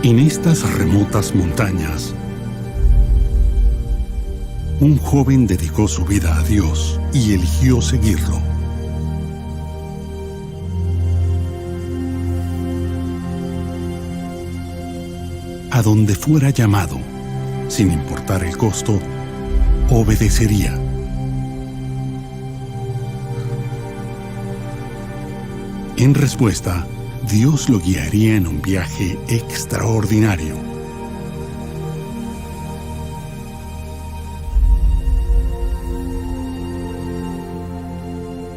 En estas remotas montañas, un joven dedicó su vida a Dios y eligió seguirlo. A donde fuera llamado, sin importar el costo, obedecería. En respuesta, Dios lo guiaría en un viaje extraordinario.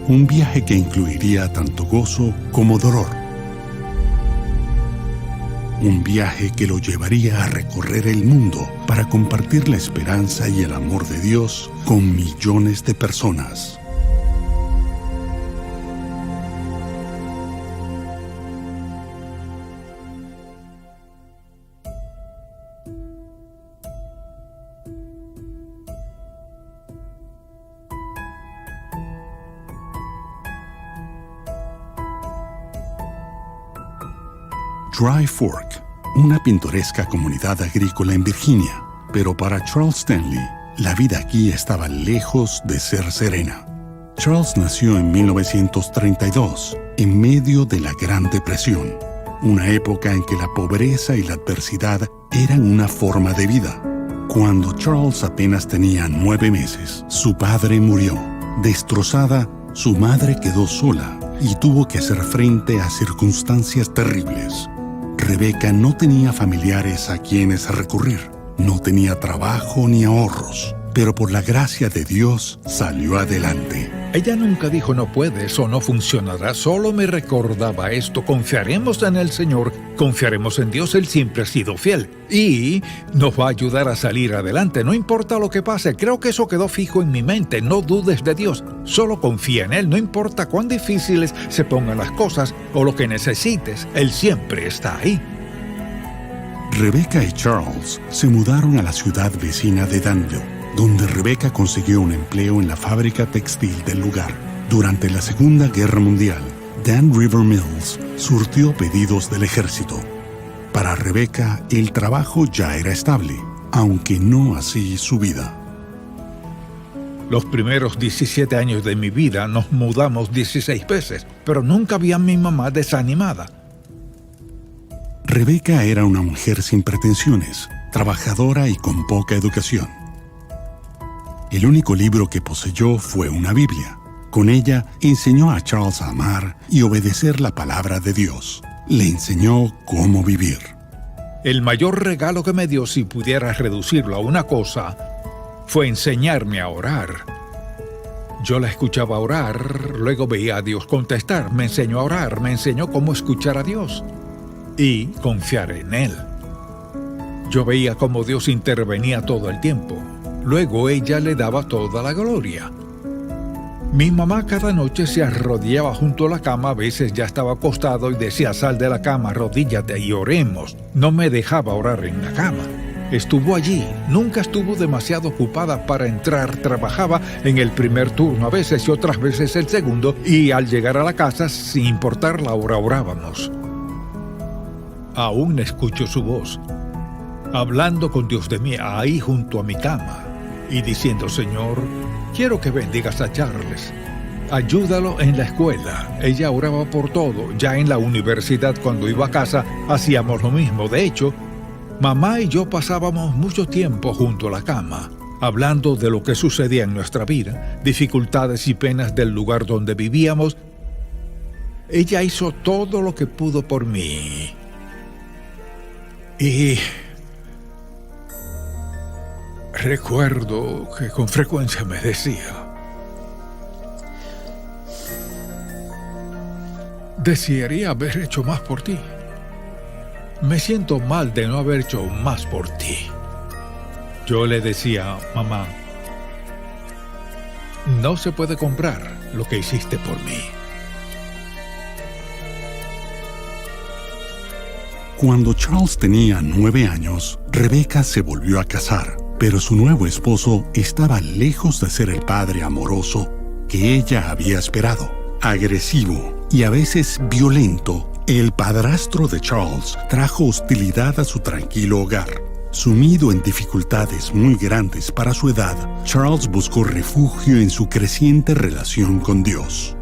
Un viaje que incluiría tanto gozo como dolor. Un viaje que lo llevaría a recorrer el mundo para compartir la esperanza y el amor de Dios con millones de personas. Dry Fork, una pintoresca comunidad agrícola en Virginia, pero para Charles Stanley, la vida aquí estaba lejos de ser serena. Charles nació en 1932, en medio de la Gran Depresión, una época en que la pobreza y la adversidad eran una forma de vida. Cuando Charles apenas tenía 9 meses, su padre murió. Destrozada, su madre quedó sola y tuvo que hacer frente a circunstancias terribles. Rebecca no tenía familiares a quienes recurrir, no tenía trabajo ni ahorros, pero por la gracia de Dios salió adelante. Ella nunca dijo no puedes o no funcionará, solo me recordaba esto: confiaremos en el Señor, confiaremos en Dios, Él siempre ha sido fiel y nos va a ayudar a salir adelante, no importa lo que pase. Creo que eso quedó fijo en mi mente: no dudes de Dios, solo confía en Él, no importa cuán difíciles se pongan las cosas o lo que necesites, Él siempre está ahí. Rebecca y Charles se mudaron a la ciudad vecina de Danville, donde Rebecca consiguió un empleo en la fábrica textil del lugar. Durante la Segunda Guerra Mundial, Dan River Mills surtió pedidos del ejército. Para Rebecca, el trabajo ya era estable, aunque no así su vida. Los primeros 17 años de mi vida nos mudamos 16 veces, pero nunca vi a mi mamá desanimada. Rebecca era una mujer sin pretensiones, trabajadora y con poca educación. El único libro que poseyó fue una Biblia. Con ella enseñó a Charles a amar y obedecer la palabra de Dios. Le enseñó cómo vivir. El mayor regalo que me dio, si pudiera reducirlo a una cosa, fue enseñarme a orar. Yo la escuchaba orar, luego veía a Dios contestar. Me enseñó a orar, me enseñó cómo escuchar a Dios y confiar en Él. Yo veía cómo Dios intervenía todo el tiempo. Luego ella le daba toda la gloria. Mi mamá cada noche se arrodillaba junto a la cama, a veces ya estaba acostado y decía: sal de la cama, arrodíllate y oremos. No me dejaba orar en la cama. Estuvo allí, nunca estuvo demasiado ocupada para entrar, trabajaba en el primer turno a veces y otras veces el segundo, y al llegar a la casa, sin importar la hora, orábamos. Aún escucho su voz, hablando con Dios de mí ahí junto a mi cama y diciendo: Señor, quiero que bendigas a Charles. Ayúdalo en la escuela. Ella oraba por todo. Ya en la universidad, cuando iba a casa, hacíamos lo mismo. De hecho, mamá y yo pasábamos mucho tiempo junto a la cama, hablando de lo que sucedía en nuestra vida, dificultades y penas del lugar donde vivíamos. Ella hizo todo lo que pudo por mí. Y recuerdo que con frecuencia me decía: desearía haber hecho más por ti. Me siento mal de no haber hecho más por ti. Yo le decía: mamá, no se puede comprar lo que hiciste por mí. Cuando Charles tenía 9 años, Rebecca se volvió a casar, pero su nuevo esposo estaba lejos de ser el padre amoroso que ella había esperado. Agresivo y a veces violento, El padrastro de Charles trajo hostilidad a su tranquilo hogar. Sumido en dificultades muy grandes para su edad, Charles buscó refugio en su creciente relación con Dios.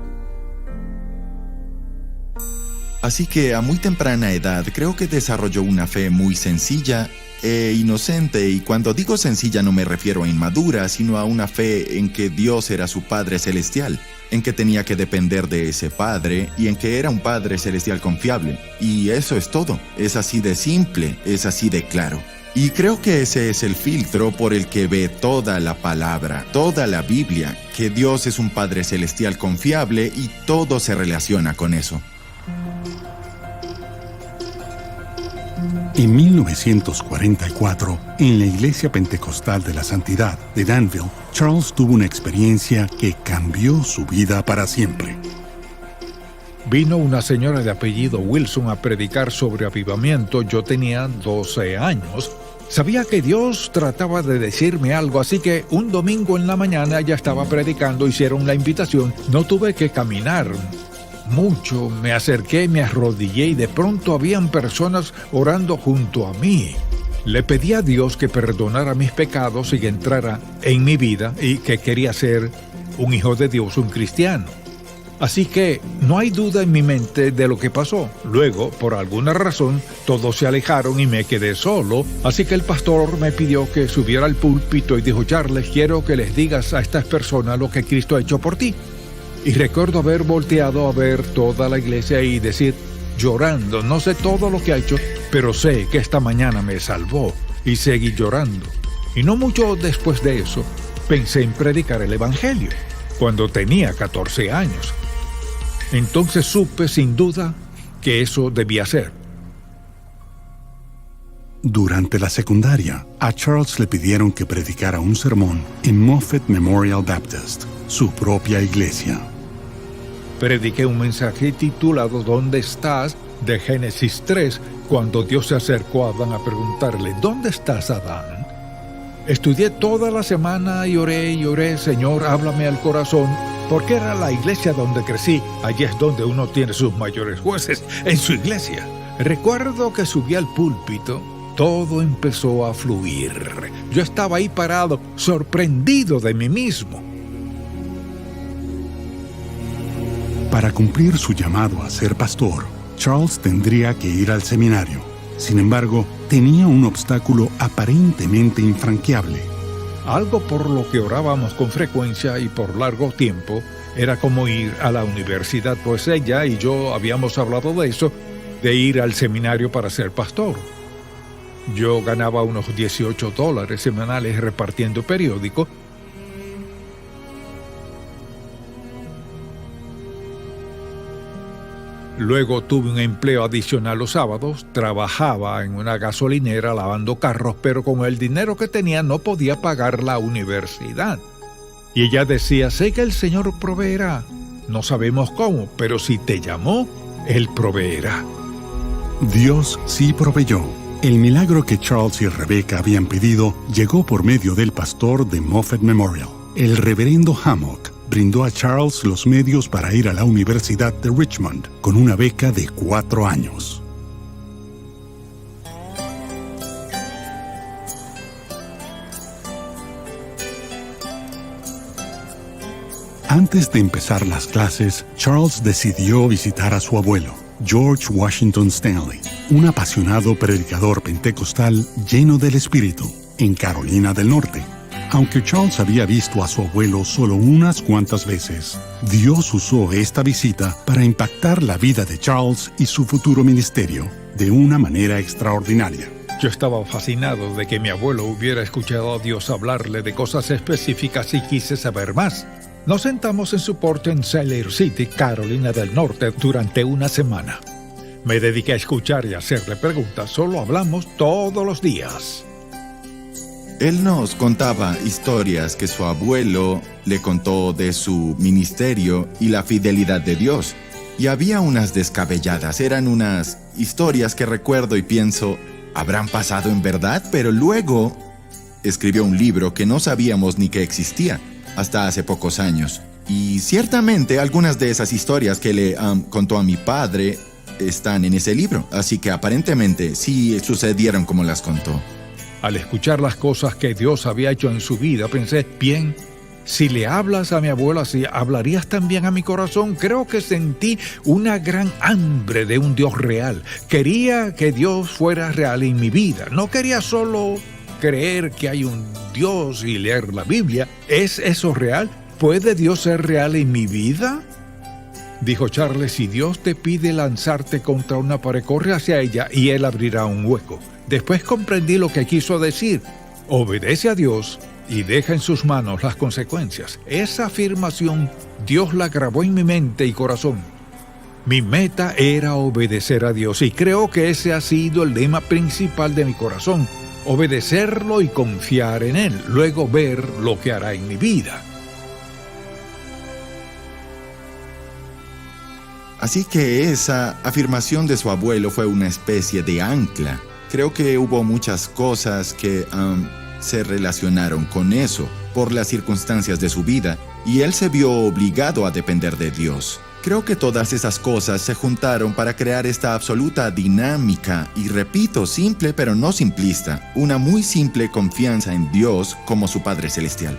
Así que a muy temprana edad creo que desarrolló una fe muy sencilla e inocente, y cuando digo sencilla no me refiero a inmadura, sino a una fe en que Dios era su Padre Celestial, en que tenía que depender de ese Padre y en que era un Padre Celestial confiable. Y eso es todo, es así de simple, es así de claro. Y creo que ese es el filtro por el que ve toda la palabra, toda la Biblia, que Dios es un Padre Celestial confiable y todo se relaciona con eso. En 1944, en la Iglesia Pentecostal de la Santidad de Danville, Charles tuvo una experiencia que cambió su vida para siempre. Vino una señora de apellido Wilson a predicar sobre avivamiento. Yo tenía 12 años. Sabía que Dios trataba de decirme algo, así que un domingo en la mañana ya estaba predicando, hicieron la invitación. No tuve que caminar mucho, me acerqué, me arrodillé y de pronto habían personas orando junto a mí. Le pedí a Dios que perdonara mis pecados y que entrara en mi vida y que quería ser un hijo de Dios, un cristiano. Así que no hay duda en mi mente de lo que pasó. Luego, por alguna razón, todos se alejaron y me quedé solo. Así que el pastor me pidió que subiera al púlpito y dijo: Charles, quiero que les digas a estas personas lo que Cristo ha hecho por ti. Y recuerdo haber volteado a ver toda la iglesia y decir, llorando, no sé todo lo que ha hecho, pero sé que esta mañana me salvó. Y seguí llorando. Y no mucho después de eso, pensé en predicar el Evangelio, cuando tenía 14 años. Entonces supe sin duda que eso debía ser. Durante la secundaria, a Charles le pidieron que predicara un sermón en Moffett Memorial Baptist, su propia iglesia. Prediqué un mensaje titulado ¿Dónde estás?, de Génesis 3, cuando Dios se acercó a Adán a preguntarle: ¿Dónde estás, Adán? Estudié toda la semana y oré, Señor, háblame al corazón, porque era la iglesia donde crecí. Allí es donde uno tiene sus mayores jueces, en su iglesia. Recuerdo que subí al púlpito, todo empezó a fluir. Yo estaba ahí parado, sorprendido de mí mismo. Para cumplir su llamado a ser pastor, Charles tendría que ir al seminario. Sin embargo, tenía un obstáculo aparentemente infranqueable. Algo por lo que orábamos con frecuencia y por largo tiempo era como ir a la universidad, pues ella y yo habíamos hablado de eso, de ir al seminario para ser pastor. Yo ganaba unos $18 semanales repartiendo periódicos. Luego tuve un empleo adicional los sábados, trabajaba en una gasolinera lavando carros, pero con el dinero que tenía no podía pagar la universidad. Y ella decía: sé que el Señor proveerá. No sabemos cómo, pero si te llamó, Él proveerá. Dios sí proveyó. El milagro que Charles y Rebecca habían pedido llegó por medio del pastor de Moffett Memorial. El reverendo Hammock brindó a Charles los medios para ir a la Universidad de Richmond con una beca de 4 años. Antes de empezar las clases, Charles decidió visitar a su abuelo, George Washington Stanley, un apasionado predicador pentecostal lleno del Espíritu, en Carolina del Norte. Aunque Charles había visto a su abuelo solo unas cuantas veces, Dios usó esta visita para impactar la vida de Charles y su futuro ministerio de una manera extraordinaria. Yo estaba fascinado de que mi abuelo hubiera escuchado a Dios hablarle de cosas específicas y quise saber más. Nos sentamos en su porche en Cellar City, Carolina del Norte, durante una semana. Me dediqué a escuchar y hacerle preguntas. Solo hablamos todos los días. Él nos contaba historias que su abuelo le contó de su ministerio y la fidelidad de Dios. Y había unas descabelladas, eran unas historias que recuerdo y pienso, ¿habrán pasado en verdad? Pero luego escribió un libro que no sabíamos ni que existía hasta hace pocos años. Y ciertamente algunas de esas historias que le contó a mi padre están en ese libro, así que aparentemente sí sucedieron como las contó. Al escuchar las cosas que Dios había hecho en su vida, pensé, bien, si le hablas a mi abuelo así, ¿hablarías también a mi corazón? Creo que sentí una gran hambre de un Dios real. Quería que Dios fuera real en mi vida. No quería solo creer que hay un Dios y leer la Biblia. ¿Es eso real? ¿Puede Dios ser real en mi vida? Dijo Charles, si Dios te pide lanzarte contra una pared, corre hacia ella y Él abrirá un hueco. Después comprendí lo que quiso decir. Obedece a Dios y deja en sus manos las consecuencias. Esa afirmación Dios la grabó en mi mente y corazón. Mi meta era obedecer a Dios y creo que ese ha sido el lema principal de mi corazón. Obedecerlo y confiar en Él, luego ver lo que hará en mi vida. Así que esa afirmación de su abuelo fue una especie de ancla. Creo que hubo muchas cosas que se relacionaron con eso por las circunstancias de su vida y él se vio obligado a depender de Dios. Creo que todas esas cosas se juntaron para crear esta absoluta dinámica y, repito, simple pero no simplista, una muy simple confianza en Dios como su Padre Celestial.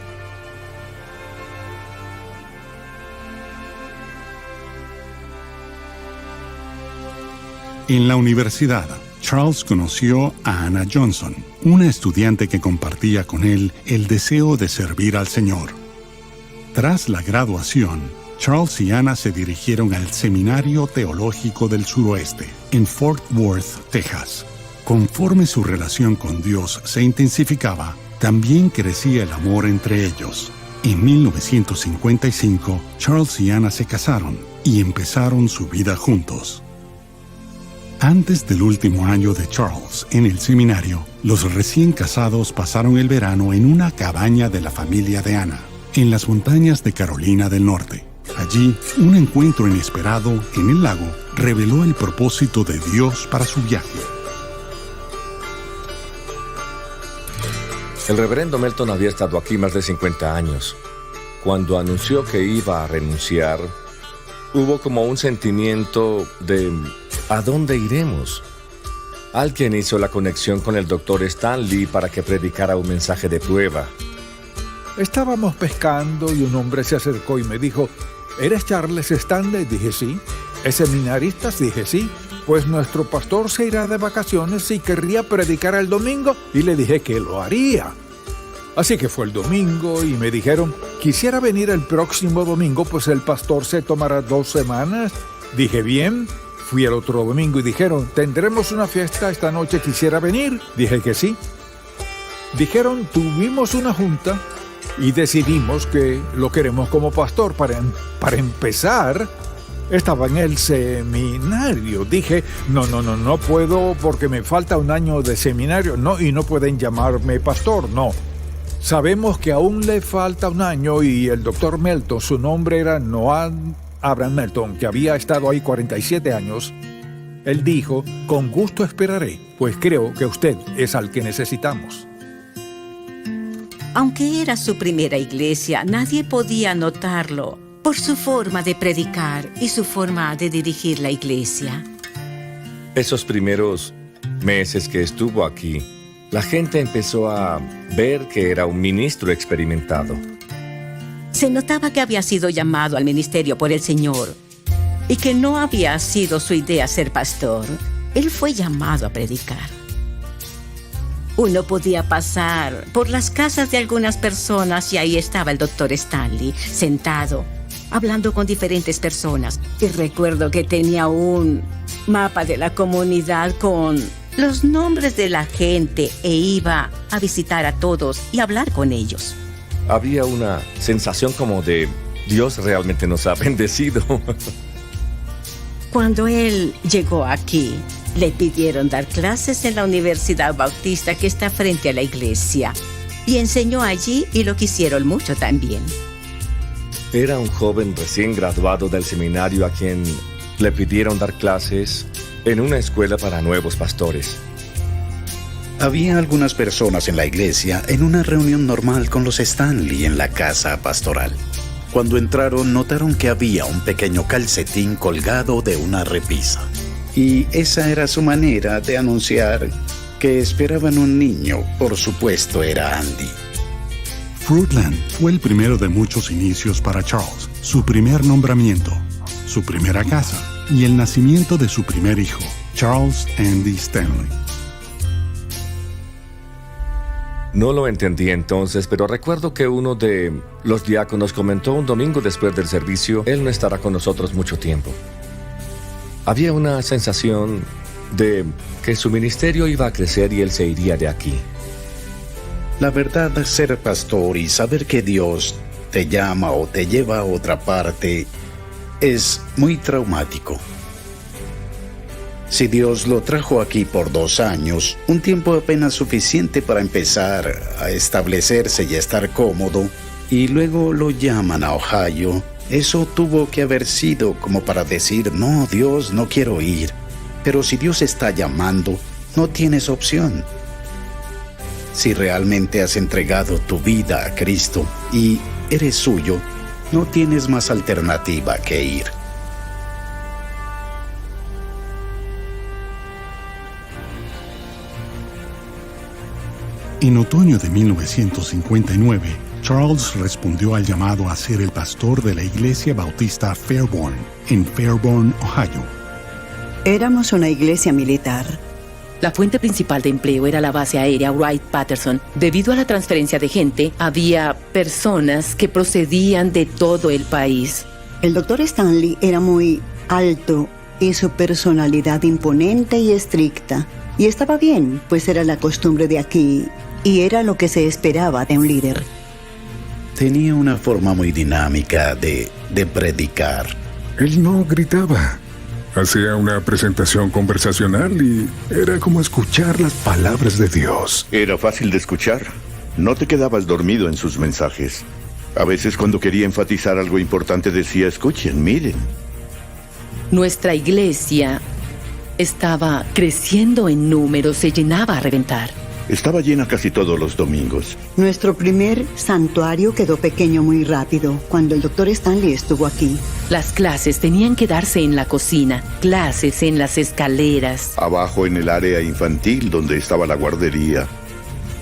En la universidad, Charles conoció a Anna Johnson, una estudiante que compartía con él el deseo de servir al Señor. Tras la graduación, Charles y Anna se dirigieron al Seminario Teológico del Suroeste, en Fort Worth, Texas. Conforme su relación con Dios se intensificaba, también crecía el amor entre ellos. En 1955, Charles y Anna se casaron y empezaron su vida juntos. Antes del último año de Charles en el seminario, los recién casados pasaron el verano en una cabaña de la familia de Anna, en las montañas de Carolina del Norte. Allí, un encuentro inesperado en el lago reveló el propósito de Dios para su viaje. El reverendo Melton había estado aquí más de 50 años. Cuando anunció que iba a renunciar, hubo como un sentimiento de ¿a dónde iremos? Alguien hizo la conexión con el Dr. Stanley para que predicara un mensaje de prueba. Estábamos pescando y un hombre se acercó y me dijo, ¿eres Charles Stanley? Dije sí. ¿Es seminarista? Dije sí. Pues nuestro pastor se irá de vacaciones y querría predicar el domingo, y le dije que lo haría. Así que fue el domingo y me dijeron, quisiera venir el próximo domingo, pues el pastor se tomará 2 semanas. Dije bien. Fui el otro domingo y dijeron, ¿tendremos una fiesta esta noche? ¿Quisiera venir? Dije que sí. Dijeron, tuvimos una junta y decidimos que lo queremos como pastor. Para empezar, estaba en el seminario. Dije, no puedo porque me falta un año de seminario. No, y no pueden llamarme pastor, no. Sabemos que aún le falta un año y el doctor Melton, su nombre era Noah Abraham Melton, que había estado ahí 47 años, él dijo, con gusto esperaré, pues creo que usted es al que necesitamos. Aunque era su primera iglesia, nadie podía notarlo por su forma de predicar y su forma de dirigir la iglesia. Esos primeros meses que estuvo aquí, la gente empezó a ver que era un ministro experimentado. Se notaba que había sido llamado al ministerio por el Señor y que no había sido su idea ser pastor. Él fue llamado a predicar. Uno podía pasar por las casas de algunas personas y ahí estaba el Dr. Stanley, sentado, hablando con diferentes personas. Y recuerdo que tenía un mapa de la comunidad con los nombres de la gente e iba a visitar a todos y hablar con ellos. Había una sensación como de Dios realmente nos ha bendecido. Cuando él llegó aquí, le pidieron dar clases en la Universidad Bautista que está frente a la iglesia. Y enseñó allí y lo quisieron mucho también. Era un joven recién graduado del seminario a quien le pidieron dar clases en una escuela para nuevos pastores. Había algunas personas en la iglesia en una reunión normal con los Stanley en la casa pastoral. Cuando entraron, notaron que había un pequeño calcetín colgado de una repisa. Y esa era su manera de anunciar que esperaban un niño. Por supuesto, era Andy. Fruitland fue el primero de muchos inicios para Charles, su primer nombramiento, su primera casa y el nacimiento de su primer hijo, Charles Andy Stanley. No lo entendí entonces, pero recuerdo que uno de los diáconos comentó un domingo después del servicio, él no estará con nosotros mucho tiempo. Había una sensación de que su ministerio iba a crecer y él se iría de aquí. La verdad, ser pastor y saber que Dios te llama o te lleva a otra parte es muy traumático. Si Dios lo trajo aquí por 2 años, un tiempo apenas suficiente para empezar a establecerse y estar cómodo, y luego lo llaman a Ohio, eso tuvo que haber sido como para decir, no, Dios, no quiero ir. Pero si Dios está llamando, no tienes opción. Si realmente has entregado tu vida a Cristo y eres suyo, no tienes más alternativa que ir. En otoño de 1959, Charles respondió al llamado a ser el pastor de la Iglesia Bautista Fairborn, en Fairborn, Ohio. Éramos una iglesia militar. La fuente principal de empleo era la base aérea Wright-Patterson. Debido a la transferencia de gente, había personas que procedían de todo el país. El doctor Stanley era muy alto y su personalidad imponente y estricta. Y estaba bien, pues era la costumbre de aquí y era lo que se esperaba de un líder. Tenía una forma muy dinámica de predicar. Él no gritaba. Hacía una presentación conversacional y era como escuchar las palabras de Dios. Era fácil de escuchar. No te quedabas dormido en sus mensajes. A veces cuando quería enfatizar algo importante decía, escuchen, miren. Nuestra iglesia estaba creciendo en número, se llenaba a reventar. Estaba llena casi todos los domingos. Nuestro primer santuario quedó pequeño muy rápido cuando el doctor Stanley estuvo aquí. Las clases tenían que darse en la cocina, clases en las escaleras. Abajo en el área infantil donde estaba la guardería.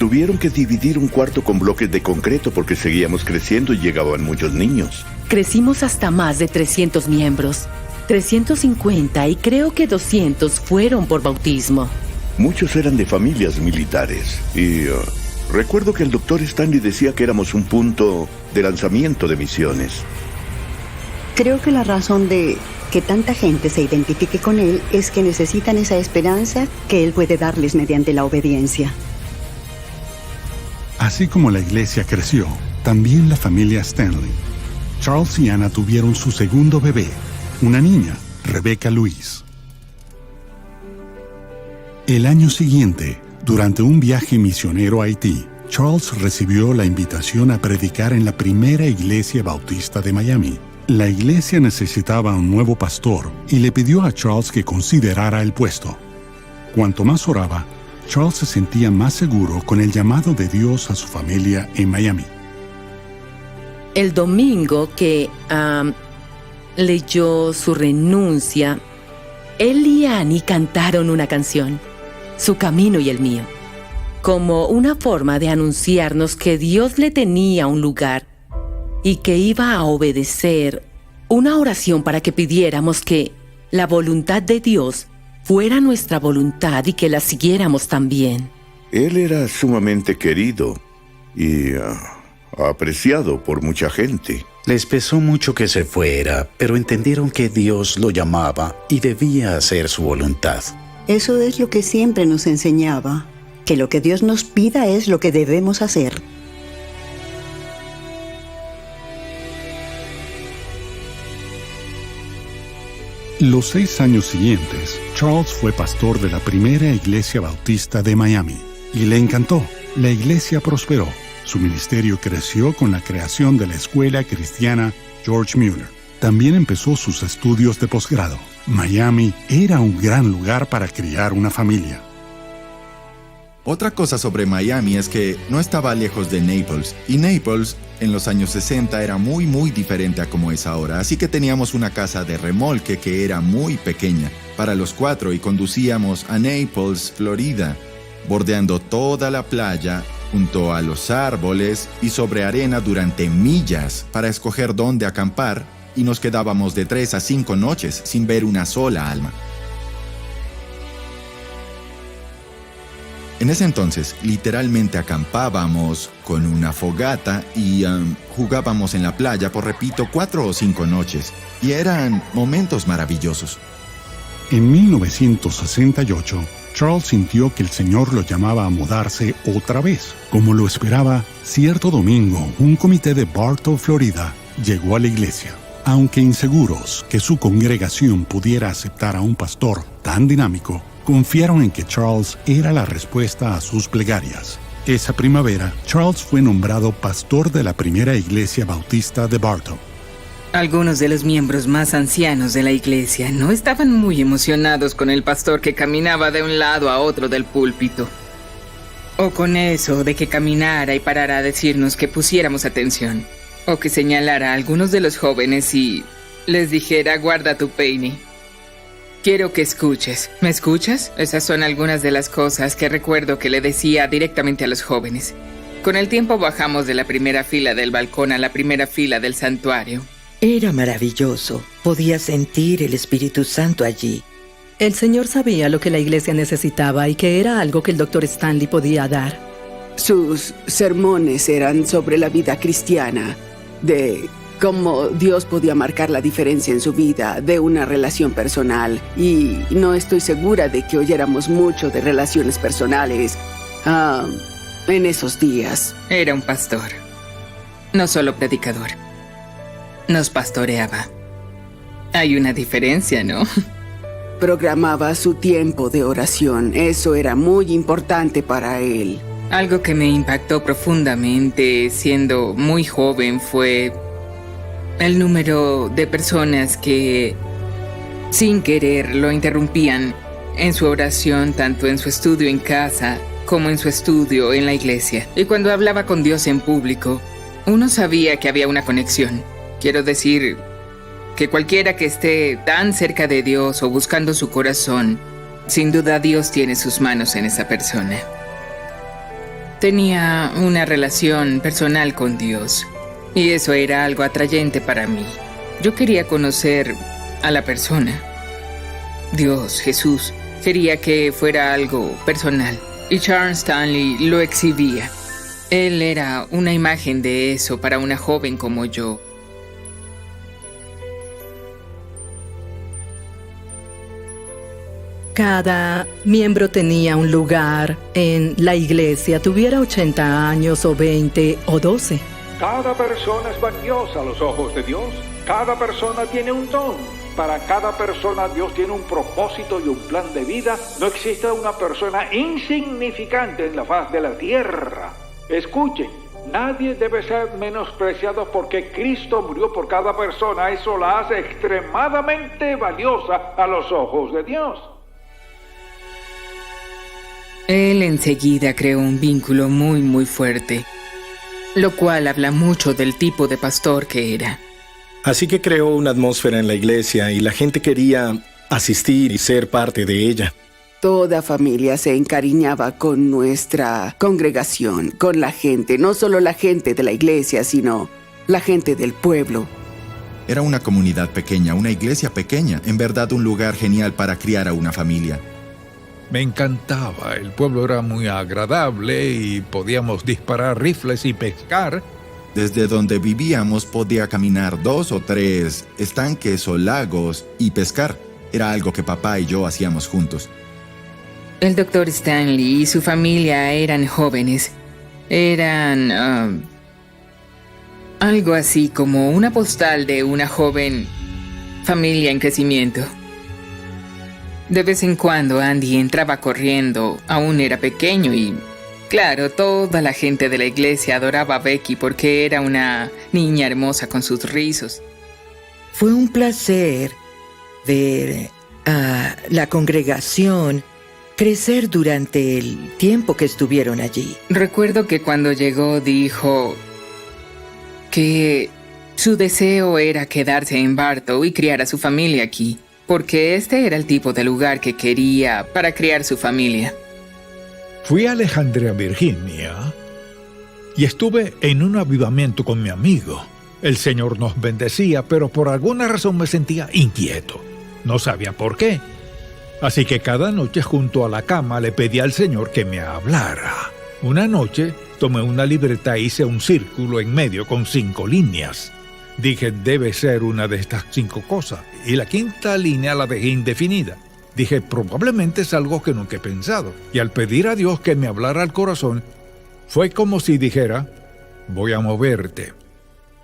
Tuvieron que dividir un cuarto con bloques de concreto porque seguíamos creciendo y llegaban muchos niños. Crecimos hasta más de 300 miembros. 350 y creo que 200 fueron por bautismo. Muchos eran de familias militares y recuerdo que el doctor Stanley decía que éramos un punto de lanzamiento de misiones. Creo que la razón de que tanta gente se identifique con él es que necesitan esa esperanza que él puede darles mediante la obediencia. Así como la iglesia creció, también la familia Stanley. Charles y Anna tuvieron su segundo bebé, una niña, Rebecca Louise. El año siguiente, durante un viaje misionero a Haití, Charles recibió la invitación a predicar en la primera iglesia bautista de Miami. La iglesia necesitaba un nuevo pastor y le pidió a Charles que considerara el puesto. Cuanto más oraba, Charles se sentía más seguro con el llamado de Dios a su familia en Miami. El domingo que leyó su renuncia, él y Annie cantaron una canción, Su camino y el mío, como una forma de anunciarnos que Dios le tenía un lugar y que iba a obedecer, una oración para que pidiéramos que la voluntad de Dios fuera nuestra voluntad y que la siguiéramos también. Él era sumamente querido y apreciado por mucha gente. Les pesó mucho que se fuera, pero entendieron que Dios lo llamaba y debía hacer su voluntad. Eso es lo que siempre nos enseñaba, que lo que Dios nos pida es lo que debemos hacer. Los 6 años siguientes, Charles fue pastor de la primera iglesia bautista de Miami y le encantó. La iglesia prosperó. Su ministerio creció con la creación de la escuela cristiana George Mueller. También empezó sus estudios de posgrado. Miami era un gran lugar para criar una familia. Otra cosa sobre Miami es que no estaba lejos de Naples, y Naples en los años 60 era muy diferente a como es ahora, así que teníamos una casa de remolque que era muy pequeña. para los 4 y conducíamos a Naples, Florida, bordeando toda la playa, junto a los árboles y sobre arena durante millas para escoger dónde acampar, y nos quedábamos de 3 a 5 noches sin ver una sola alma. En ese entonces, literalmente acampábamos con una fogata y jugábamos en la playa por, repito, 4 o 5 noches. Y eran momentos maravillosos. En 1968, Charles sintió que el Señor lo llamaba a mudarse otra vez. Como lo esperaba, cierto domingo, un comité de Bartow, Florida, llegó a la iglesia. Aunque inseguros que su congregación pudiera aceptar a un pastor tan dinámico, confiaron en que Charles era la respuesta a sus plegarias. Esa primavera, Charles fue nombrado pastor de la primera iglesia bautista de Bartow. Algunos de los miembros más ancianos de la iglesia no estaban muy emocionados con el pastor que caminaba de un lado a otro del púlpito. O con eso de que caminara y parara a decirnos que pusiéramos atención. O que señalara a algunos de los jóvenes y les dijera: guarda tu peine. Quiero que escuches. ¿Me escuchas? Esas son algunas de las cosas que recuerdo que le decía directamente a los jóvenes. Con el tiempo bajamos de la primera fila del balcón a la primera fila del santuario. Era maravilloso. Podía sentir el Espíritu Santo allí. El Señor sabía lo que la iglesia necesitaba y que era algo que el Dr. Stanley podía dar. Sus sermones eran sobre la vida cristiana, de cómo Dios podía marcar la diferencia en su vida, de una relación personal. Y no estoy segura de que oyéramos mucho de relaciones personales en esos días. Era un pastor, no solo predicador. Nos pastoreaba. Hay una diferencia, ¿no? Programaba su tiempo de oración. Eso era muy importante para él. Algo que me impactó profundamente siendo muy joven fue el número de personas que, sin querer, lo interrumpían en su oración, tanto en su estudio en casa como en su estudio en la iglesia. Y cuando hablaba con Dios en público, uno sabía que había una conexión. Quiero decir que cualquiera que esté tan cerca de Dios o buscando su corazón, sin duda Dios tiene sus manos en esa persona. Tenía una relación personal con Dios. Y eso era algo atrayente para mí. Yo quería conocer a la persona. Dios, Jesús, quería que fuera algo personal. Y Charles Stanley lo exhibía. Él era una imagen de eso para una joven como yo. Cada miembro tenía un lugar en la iglesia, tuviera 80 años o 20 o 12. Cada persona es valiosa a los ojos de Dios. Cada persona tiene un don. Para cada persona Dios tiene un propósito y un plan de vida. No existe una persona insignificante en la faz de la tierra. Escuchen, nadie debe ser menospreciado porque Cristo murió por cada persona. Eso la hace extremadamente valiosa a los ojos de Dios. Él enseguida creó un vínculo muy fuerte, lo cual habla mucho del tipo de pastor que era. Así que creó una atmósfera en la iglesia y la gente quería asistir y ser parte de ella. Toda familia se encariñaba con nuestra congregación, con la gente, no solo la gente de la iglesia, sino la gente del pueblo. Era una comunidad pequeña, una iglesia pequeña, en verdad un lugar genial para criar a una familia. Me encantaba, el pueblo era muy agradable y podíamos disparar rifles y pescar. Desde donde vivíamos podía caminar 2 o 3 estanques o lagos y pescar. Era algo que papá y yo hacíamos juntos. El Dr. Stanley y su familia eran jóvenes. Eran algo así como una postal de una joven familia en crecimiento. De vez en cuando Andy entraba corriendo, aún era pequeño y, claro, toda la gente de la iglesia adoraba a Becky porque era una niña hermosa con sus rizos. Fue un placer ver a la congregación crecer durante el tiempo que estuvieron allí. Recuerdo que cuando llegó dijo que su deseo era quedarse en Bartow y criar a su familia aquí. porque este era el tipo de lugar que quería para criar su familia. Fui a Alejandría, Virginia, y estuve en un avivamiento con mi amigo. El Señor nos bendecía, pero por alguna razón me sentía inquieto. No sabía por qué. Así que cada noche junto a la cama le pedí al Señor que me hablara. Una noche tomé una libreta e hice un círculo en medio con 5 líneas. Dije, debe ser una de estas 5 cosas. Y la 5ª línea la dejé indefinida. Dije, probablemente es algo que nunca he pensado. Y al pedir a Dios que me hablara al corazón, fue como si dijera, voy a moverte.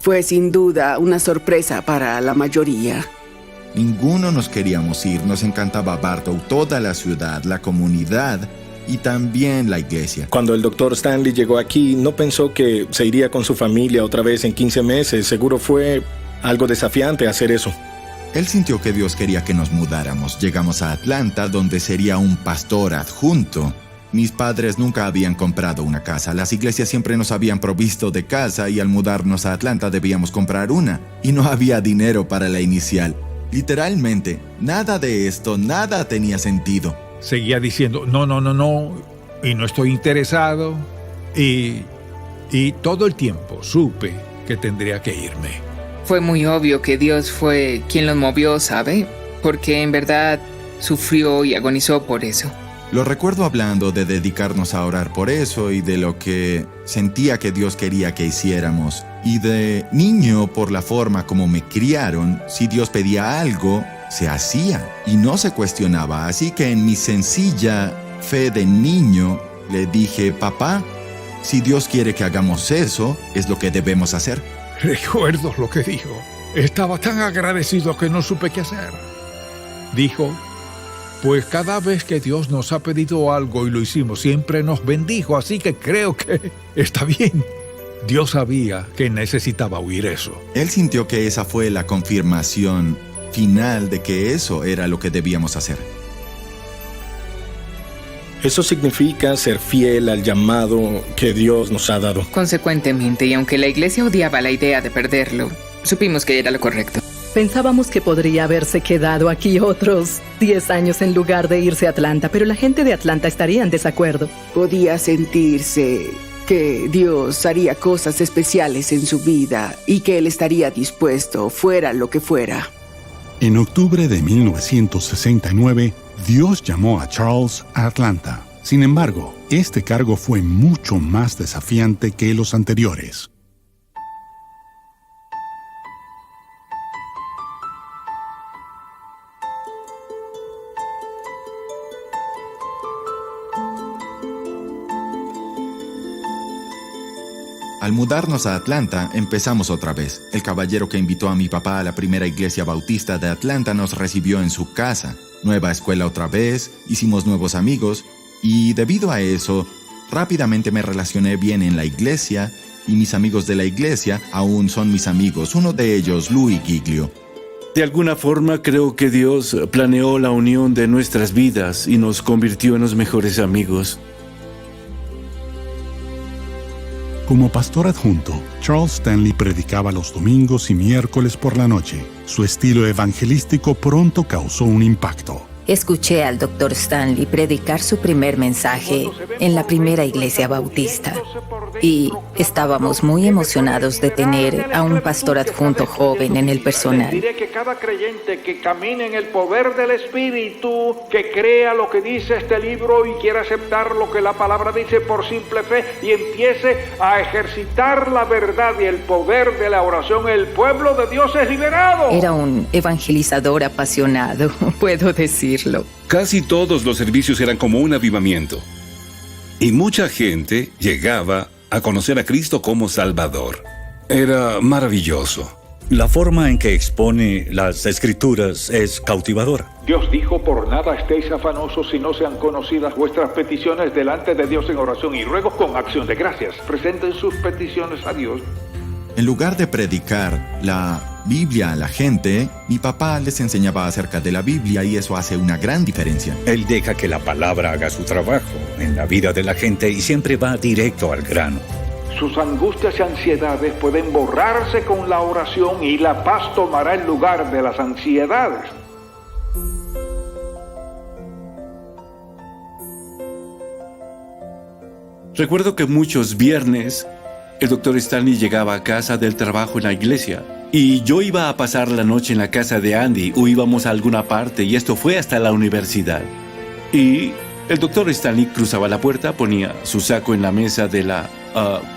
Fue sin duda una sorpresa para la mayoría. Ninguno nos queríamos ir, nos encantaba Bartow, toda la ciudad, la comunidad y también la iglesia. Cuando el Dr. Stanley llegó aquí, no pensó que se iría con su familia otra vez en 15 meses. Seguro fue algo desafiante hacer eso. Él sintió que Dios quería que nos mudáramos. Llegamos a Atlanta, donde sería un pastor adjunto. Mis padres nunca habían comprado una casa. Las iglesias siempre nos habían provisto de casa y al mudarnos a Atlanta debíamos comprar una. Y no había dinero para la inicial. Literalmente, nada de esto, nada tenía sentido. Seguía diciendo, no, y no estoy interesado. Y todo el tiempo supe que tendría que irme. Fue muy obvio que Dios fue quien los movió, ¿sabe? Porque en verdad sufrió y agonizó por eso. Lo recuerdo hablando de dedicarnos a orar por eso y de lo que sentía que Dios quería que hiciéramos. Y de niño, por la forma como me criaron, si Dios pedía algo, se hacía y no se cuestionaba. Así que en mi sencilla fe de niño le dije, papá, si Dios quiere que hagamos eso, es lo que debemos hacer. Recuerdo lo que dijo. Estaba tan agradecido que no supe qué hacer. Dijo, pues cada vez que Dios nos ha pedido algo y lo hicimos, siempre nos bendijo, así que creo que está bien. Dios sabía que necesitaba oír eso. Él sintió que esa fue la confirmación final de que eso era lo que debíamos hacer. Eso significa ser fiel al llamado que Dios nos ha dado. Consecuentemente, y aunque la iglesia odiaba la idea de perderlo, supimos que era lo correcto. Pensábamos que podría haberse quedado aquí otros 10 años en lugar de irse a Atlanta, pero la gente de Atlanta estaría en desacuerdo. Podía sentirse que Dios haría cosas especiales en su vida y que Él estaría dispuesto, fuera lo que fuera. En octubre de 1969, Dios llamó a Charles a Atlanta. Sin embargo, este cargo fue mucho más desafiante que los anteriores. Al mudarnos a Atlanta, empezamos otra vez. El caballero que invitó a mi papá a la primera iglesia bautista de Atlanta nos recibió en su casa. Nueva escuela otra vez, hicimos nuevos amigos y debido a eso, rápidamente me relacioné bien en la iglesia y mis amigos de la iglesia aún son mis amigos, uno de ellos, Louis Giglio. De alguna forma creo que Dios planeó la unión de nuestras vidas y nos convirtió en los mejores amigos. Como pastor adjunto, Charles Stanley predicaba los domingos y miércoles por la noche. Su estilo evangelístico pronto causó un impacto. Escuché al Dr. Stanley predicar su primer mensaje en la primera iglesia bautista y estábamos muy emocionados de tener a un pastor adjunto joven en el personal. Diré que cada creyente que camine en el poder del Espíritu, que crea lo que dice este libro y quiera aceptar lo que la palabra dice por simple fe y empiece a ejercitar la verdad y el poder de la oración, el pueblo de Dios es liberado. Era un evangelizador apasionado, puedo decirlo. Casi todos los servicios eran como un avivamiento. Y mucha gente llegaba a conocer a Cristo como Salvador. Era maravilloso. La forma en que expone las Escrituras es cautivadora. Dios dijo, por nada estéis afanosos si no sean conocidas vuestras peticiones delante de Dios en oración y ruegos con acción de gracias. Presenten sus peticiones a Dios. En lugar de predicar la Biblia a la gente, mi papá les enseñaba acerca de la Biblia y eso hace una gran diferencia. Él deja que la palabra haga su trabajo en la vida de la gente y siempre va directo al grano. Sus angustias y ansiedades pueden borrarse con la oración y la paz tomará el lugar de las ansiedades. Recuerdo que muchos viernes el doctor Stanley llegaba a casa del trabajo en la iglesia y yo iba a pasar la noche en la casa de Andy o íbamos a alguna parte, y esto fue hasta la universidad. Y el doctor Stanley cruzaba la puerta, ponía su saco en la mesa de la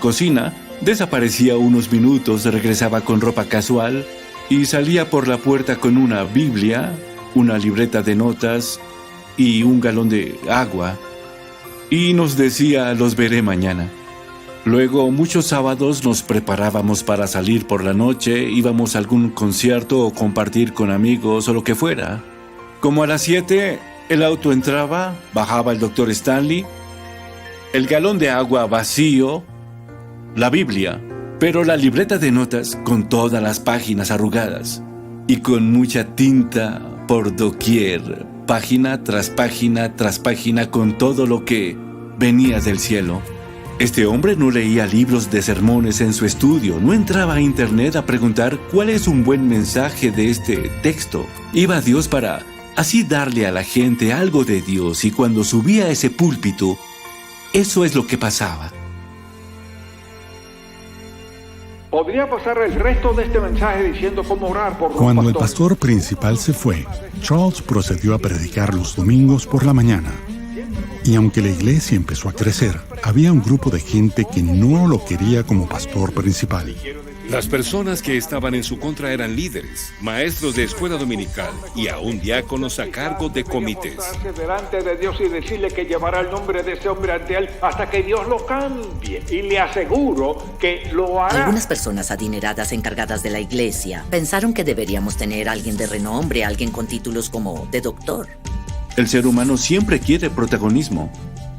cocina, desaparecía unos minutos, regresaba con ropa casual y salía por la puerta con una Biblia, una libreta de notas y un galón de agua, y nos decía: los veré mañana. Luego, muchos sábados nos preparábamos para salir por la noche, íbamos a algún concierto o compartir con amigos o lo que fuera. Como a las 7, el auto entraba, bajaba el doctor Stanley, el galón de agua vacío, la Biblia, pero la libreta de notas con todas las páginas arrugadas y con mucha tinta por doquier, página tras página tras página, con todo lo que venía del cielo. Este hombre no leía libros de sermones en su estudio, no entraba a internet a preguntar cuál es un buen mensaje de este texto. Iba a Dios para así darle a la gente algo de Dios, y cuando subía a ese púlpito, eso es lo que pasaba. Podría pasar el resto de este mensaje diciendo cómo orar por los Cuando el pastores. pastor principal se fue, Charles procedió a predicar los domingos por la mañana. Y aunque la iglesia empezó a crecer, había un grupo de gente que no lo quería como pastor principal. Las personas que estaban en su contra eran líderes, maestros de escuela dominical y aún diáconos a cargo de comités. Postrarse delante de Dios y decirle que llevará el nombre de ese hombre ante él hasta que Dios lo cambie. Y le aseguro que lo hará. Algunas personas adineradas encargadas de la iglesia pensaron que deberíamos tener a alguien de renombre, alguien con títulos como de doctor. El ser humano siempre quiere protagonismo.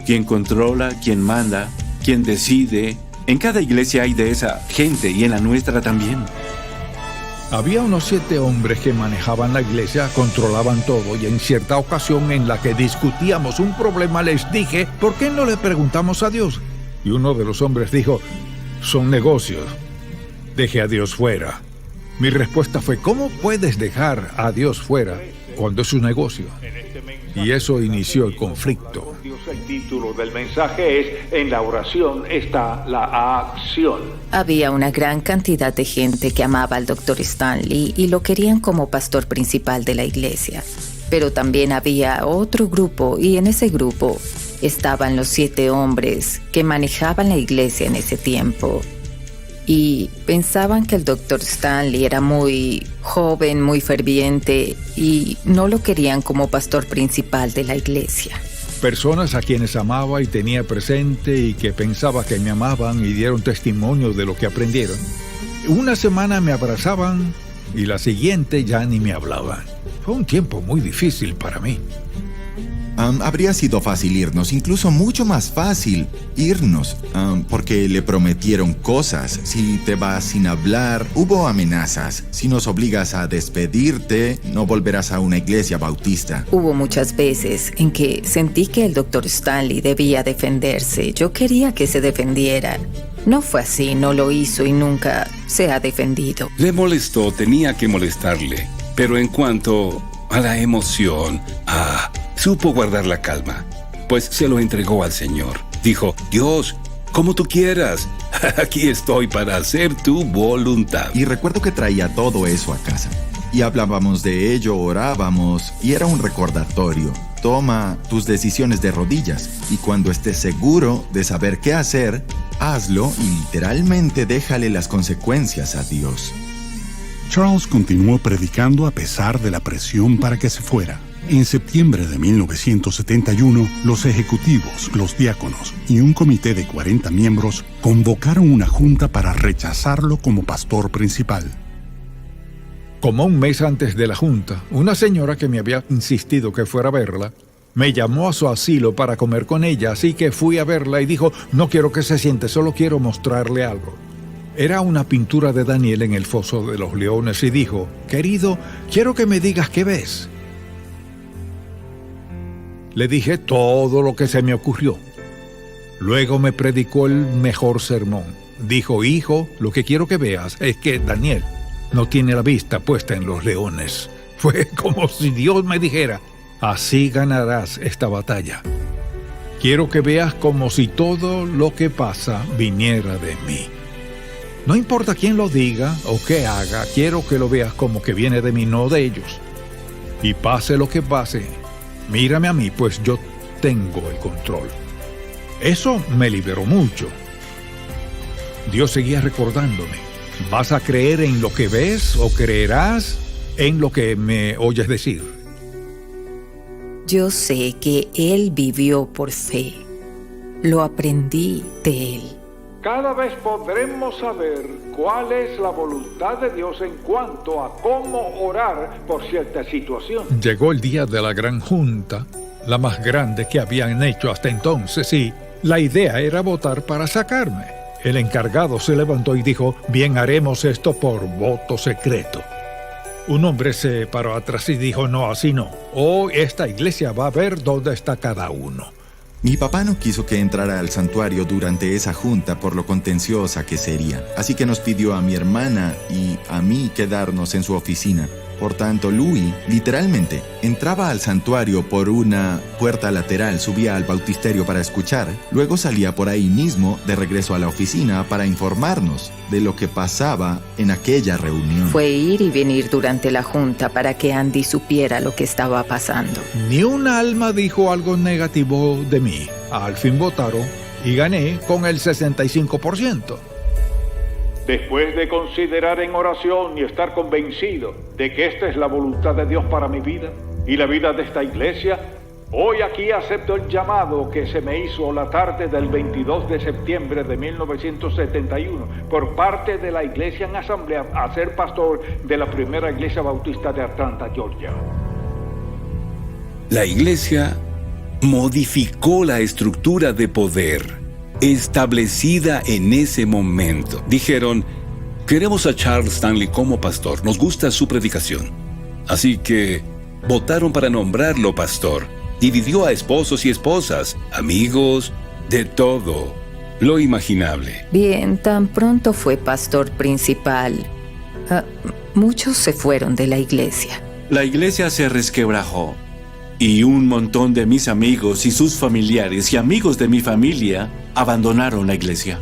Quien controla, quien manda, quien decide. En cada iglesia hay de esa gente, y en la nuestra también. Había unos 7 hombres que manejaban la iglesia, controlaban todo, y en cierta ocasión en la que discutíamos un problema les dije: ¿por qué no le preguntamos a Dios? Y uno de los hombres dijo: son negocios, deje a Dios fuera. Mi respuesta fue: ¿cómo puedes dejar a Dios fuera cuando es un negocio? Y eso inició el conflicto. El título del mensaje es: en la oración está la acción. Había una gran cantidad de gente que amaba al Dr. Stanley y lo querían como pastor principal de la iglesia. Pero también había otro grupo, y en ese grupo estaban los 7 hombres que manejaban la iglesia en ese tiempo. Y pensaban que el Dr. Stanley era muy joven, muy ferviente, y no lo querían como pastor principal de la iglesia. Personas a quienes amaba y tenía presente y que pensaba que me amaban y dieron testimonio de lo que aprendieron. Una semana me abrazaban y la siguiente ya ni me hablaban. Fue un tiempo muy difícil para mí. Habría sido fácil irnos, incluso mucho más fácil irnos, porque le prometieron cosas. Si te vas sin hablar, hubo amenazas. Si nos obligas a despedirte, no volverás a una iglesia bautista. Hubo muchas veces en que sentí que el Dr. Stanley debía defenderse. Yo quería que se defendiera. No fue así, no lo hizo y nunca se ha defendido. Le molestó, tenía que molestarle. Pero en cuanto a la emoción, supo guardar la calma, pues se lo entregó al Señor. Dijo: Dios, como tú quieras, aquí estoy para hacer tu voluntad. Y recuerdo que traía todo eso a casa. Y hablábamos de ello, orábamos, y era un recordatorio. Toma tus decisiones de rodillas, y cuando estés seguro de saber qué hacer, hazlo y literalmente déjale las consecuencias a Dios. Charles continuó predicando a pesar de la presión para que se fuera. En septiembre de 1971, los ejecutivos, los diáconos y un comité de 40 miembros convocaron una junta para rechazarlo como pastor principal. Como un mes antes de la junta, una señora que me había insistido que fuera a verla, me llamó a su asilo para comer con ella, así que fui a verla y dijo: no quiero que se siente, solo quiero mostrarle algo. Era una pintura de Daniel en el foso de los leones y dijo: querido, quiero que me digas qué ves. Le dije todo lo que se me ocurrió. Luego me predicó el mejor sermón. Dijo: hijo, lo que quiero que veas es que Daniel no tiene la vista puesta en los leones. Fue como si Dios me dijera: así ganarás esta batalla. Quiero que veas como si todo lo que pasa viniera de mí. No importa quién lo diga o qué haga, quiero que lo veas como que viene de mí, no de ellos. Y pase lo que pase, mírame a mí, pues yo tengo el control. Eso me liberó mucho. Dios seguía recordándome: ¿vas a creer en lo que ves o creerás en lo que me oyes decir? Yo sé que Él vivió por fe. Lo aprendí de Él. Cada vez podremos saber cuál es la voluntad de Dios en cuanto a cómo orar por cierta situación. Llegó el día de la gran junta, la más grande que habían hecho hasta entonces, y la idea era votar para sacarme. El encargado se levantó y dijo: bien, haremos esto por voto secreto. Un hombre se paró atrás y dijo: no, así no. Hoy esta iglesia va a ver dónde está cada uno. Mi papá no quiso que entrara al santuario durante esa junta por lo contenciosa que sería, así que nos pidió a mi hermana y a mí quedarnos en su oficina. Por tanto, Louis, literalmente, entraba al santuario por una puerta lateral, subía al bautisterio para escuchar, luego salía por ahí mismo de regreso a la oficina para informarnos de lo que pasaba en aquella reunión. Fue ir y venir durante la junta para que Andy supiera lo que estaba pasando. Ni un alma dijo algo negativo de mí. Al fin votaron y gané con el 65%. Después de considerar en oración y estar convencido de que esta es la voluntad de Dios para mi vida y la vida de esta iglesia, hoy aquí acepto el llamado que se me hizo la tarde del 22 de septiembre de 1971 por parte de la iglesia en asamblea a ser pastor de la primera iglesia bautista de Atlanta, Georgia. La iglesia modificó la estructura de poder establecida en ese momento. Dijeron: queremos a Charles Stanley como pastor, nos gusta su predicación. Así que votaron para nombrarlo pastor. Dividió a esposos y esposas, amigos, de todo lo imaginable. Bien, tan pronto fue pastor principal, muchos se fueron de la iglesia. La iglesia se resquebrajó. Y un montón de mis amigos y sus familiares y amigos de mi familia abandonaron la iglesia.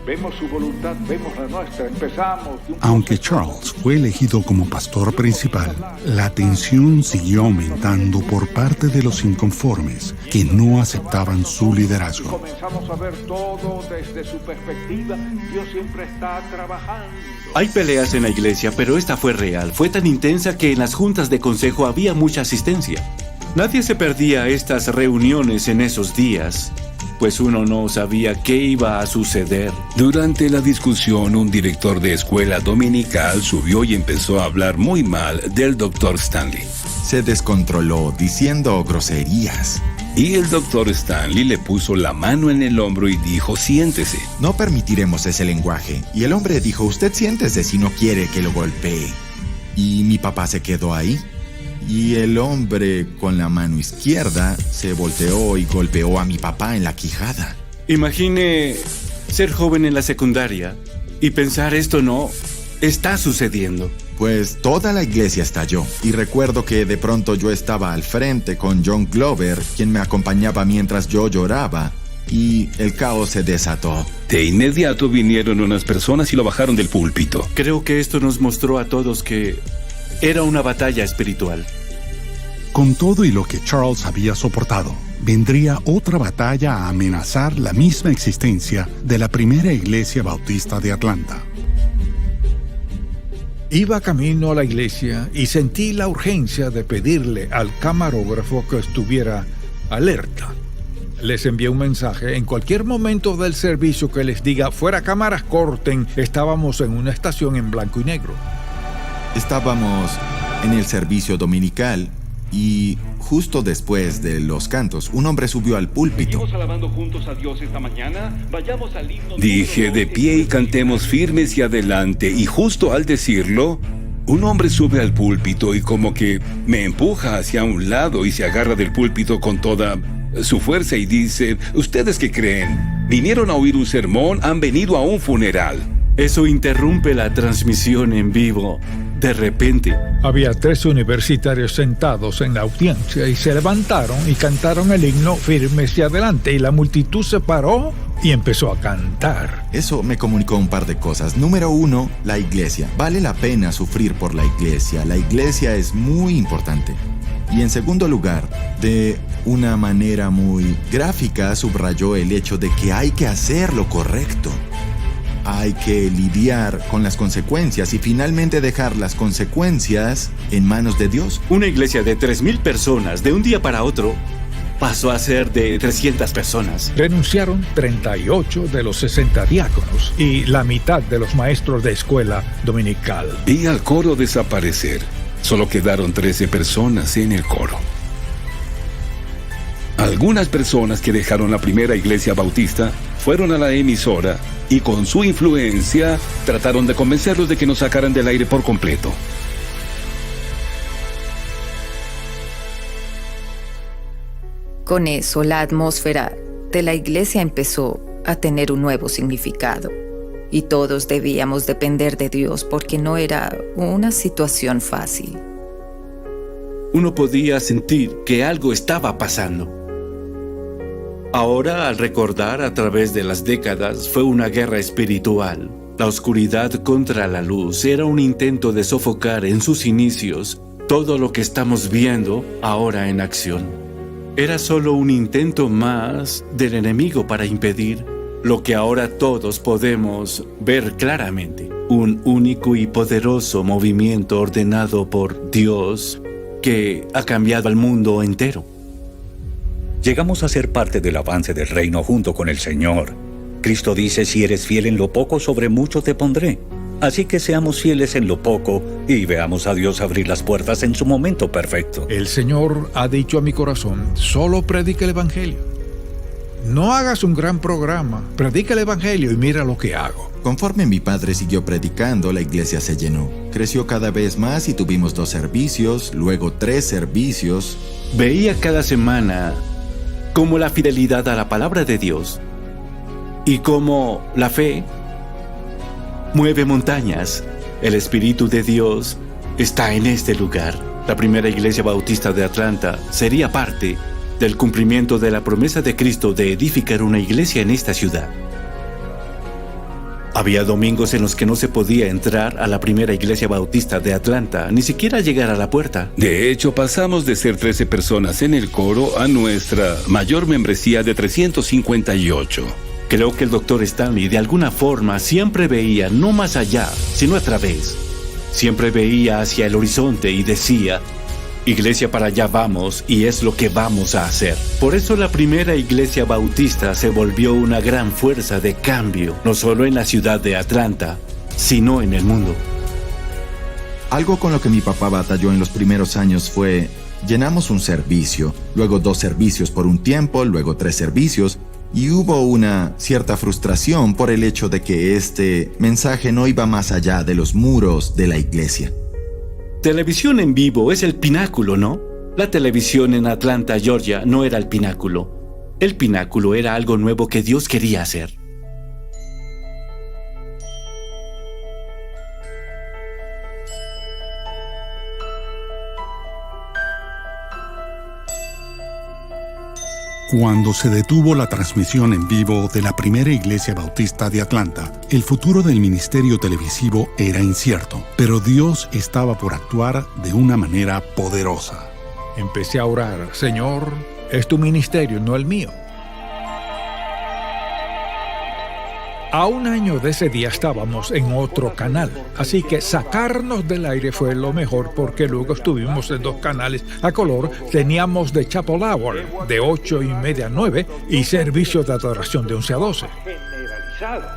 Vemos su voluntad, vemos la nuestra, empezamos. Aunque Charles fue elegido como pastor principal, la tensión siguió aumentando por parte de los inconformes que no aceptaban su liderazgo. Comenzamos a ver todo desde su perspectiva. Dios siempre está trabajando. Hay peleas en la iglesia, pero esta fue real. Fue tan intensa que en las juntas de consejo había mucha asistencia. Nadie se perdía estas reuniones en esos días, pues uno no sabía qué iba a suceder. Durante la discusión, un director de escuela dominical subió y empezó a hablar muy mal del Dr. Stanley. Se descontroló diciendo groserías. Y el Dr. Stanley le puso la mano en el hombro y dijo: siéntese. No permitiremos ese lenguaje. Y el hombre dijo: usted siéntese si no quiere que lo golpee. Y mi papá se quedó ahí. Y el hombre con la mano izquierda se volteó y golpeó a mi papá en la quijada. Imagine ser joven en la secundaria y pensar: esto no está sucediendo. Pues toda la iglesia estalló. Y recuerdo que de pronto yo estaba al frente con John Glover, quien me acompañaba mientras yo lloraba, y el caos se desató. De inmediato vinieron unas personas y lo bajaron del púlpito. Creo que esto nos mostró a todos que era una batalla espiritual. Con todo y lo que Charles había soportado, vendría otra batalla a amenazar la misma existencia de la primera iglesia bautista de Atlanta. Iba camino a la iglesia y sentí la urgencia de pedirle al camarógrafo que estuviera alerta. Les envié un mensaje: en cualquier momento del servicio que les diga fuera cámaras, corten. Estábamos en una estación en blanco y negro. Estábamos en el servicio dominical y justo después de los cantos, un hombre subió al púlpito. ¿Seguimos alabando juntos a Dios esta mañana? Vayamos al himno. Dije: de pie y cantemos firmes y adelante. Y justo al decirlo, un hombre sube al púlpito y como que me empuja hacia un lado y se agarra del púlpito con toda su fuerza y dice: ¿ustedes qué creen? ¿Vinieron a oír un sermón? ¿Han venido a un funeral? Eso interrumpe la transmisión en vivo. De repente, había 3 universitarios sentados en la audiencia y se levantaron y cantaron el himno firmes y adelante, y la multitud se paró y empezó a cantar. Eso me comunicó un par de cosas. Número 1, la iglesia. Vale la pena sufrir por la iglesia. La iglesia es muy importante. Y en segundo lugar, de una manera muy gráfica, subrayó el hecho de que hay que hacer lo correcto. Hay que lidiar con las consecuencias y finalmente dejar las consecuencias en manos de Dios. Una iglesia de 3,000 personas de un día para otro pasó a ser de 300 personas. Renunciaron 38 de los 60 diáconos y la mitad de los maestros de escuela dominical. Vi al coro desaparecer. Solo quedaron 13 personas en el coro. Algunas personas que dejaron la primera iglesia bautista fueron a la emisora y con su influencia trataron de convencerlos de que nos sacaran del aire por completo. Con eso, la atmósfera de la iglesia empezó a tener un nuevo significado. Y todos debíamos depender de Dios porque no era una situación fácil. Uno podía sentir que algo estaba pasando. Ahora, al recordar a través de las décadas, fue una guerra espiritual. La oscuridad contra la luz era un intento de sofocar en sus inicios todo lo que estamos viendo ahora en acción. Era solo un intento más del enemigo para impedir lo que ahora todos podemos ver claramente. Un único y poderoso movimiento ordenado por Dios que ha cambiado al mundo entero. Llegamos a ser parte del avance del reino junto con el Señor. Cristo dice, si eres fiel en lo poco, sobre mucho te pondré. Así que seamos fieles en lo poco y veamos a Dios abrir las puertas en su momento perfecto. El Señor ha dicho a mi corazón, solo predica el Evangelio. No hagas un gran programa, predica el Evangelio y mira lo que hago. Conforme mi padre siguió predicando, la iglesia se llenó. Creció cada vez más y tuvimos 2 servicios, luego 3 servicios. Veía cada semana cómo la fidelidad a la palabra de Dios y cómo la fe mueve montañas. El Espíritu de Dios está en este lugar. La primera iglesia bautista de Atlanta sería parte del cumplimiento de la promesa de Cristo de edificar una iglesia en esta ciudad. Había domingos en los que no se podía entrar a la primera iglesia bautista de Atlanta, ni siquiera llegar a la puerta. De hecho, pasamos de ser 13 personas en el coro a nuestra mayor membresía de 358. Creo que el Dr. Stanley de alguna forma siempre veía no más allá, sino a través. Siempre veía hacia el horizonte y decía, iglesia, para allá vamos y es lo que vamos a hacer. Por eso la primera iglesia bautista se volvió una gran fuerza de cambio, no solo en la ciudad de Atlanta, sino en el mundo. Algo con lo que mi papá batalló en los primeros años fue, llenamos un servicio, luego 2 servicios por un tiempo, luego 3 servicios, y hubo una cierta frustración por el hecho de que este mensaje no iba más allá de los muros de la iglesia. Televisión en vivo es el pináculo, ¿no? La televisión en Atlanta, Georgia, no era el pináculo. El pináculo era algo nuevo que Dios quería hacer. Cuando se detuvo la transmisión en vivo de la primera iglesia bautista de Atlanta, el futuro del ministerio televisivo era incierto, pero Dios estaba por actuar de una manera poderosa. Empecé a orar, Señor, es tu ministerio, no el mío. A 1 año de ese día estábamos en otro canal, así que sacarnos del aire fue lo mejor porque luego estuvimos en 2 canales a color. Teníamos The Chapel Hour de 8:30 a 9 y servicio de adoración de 11 a 12.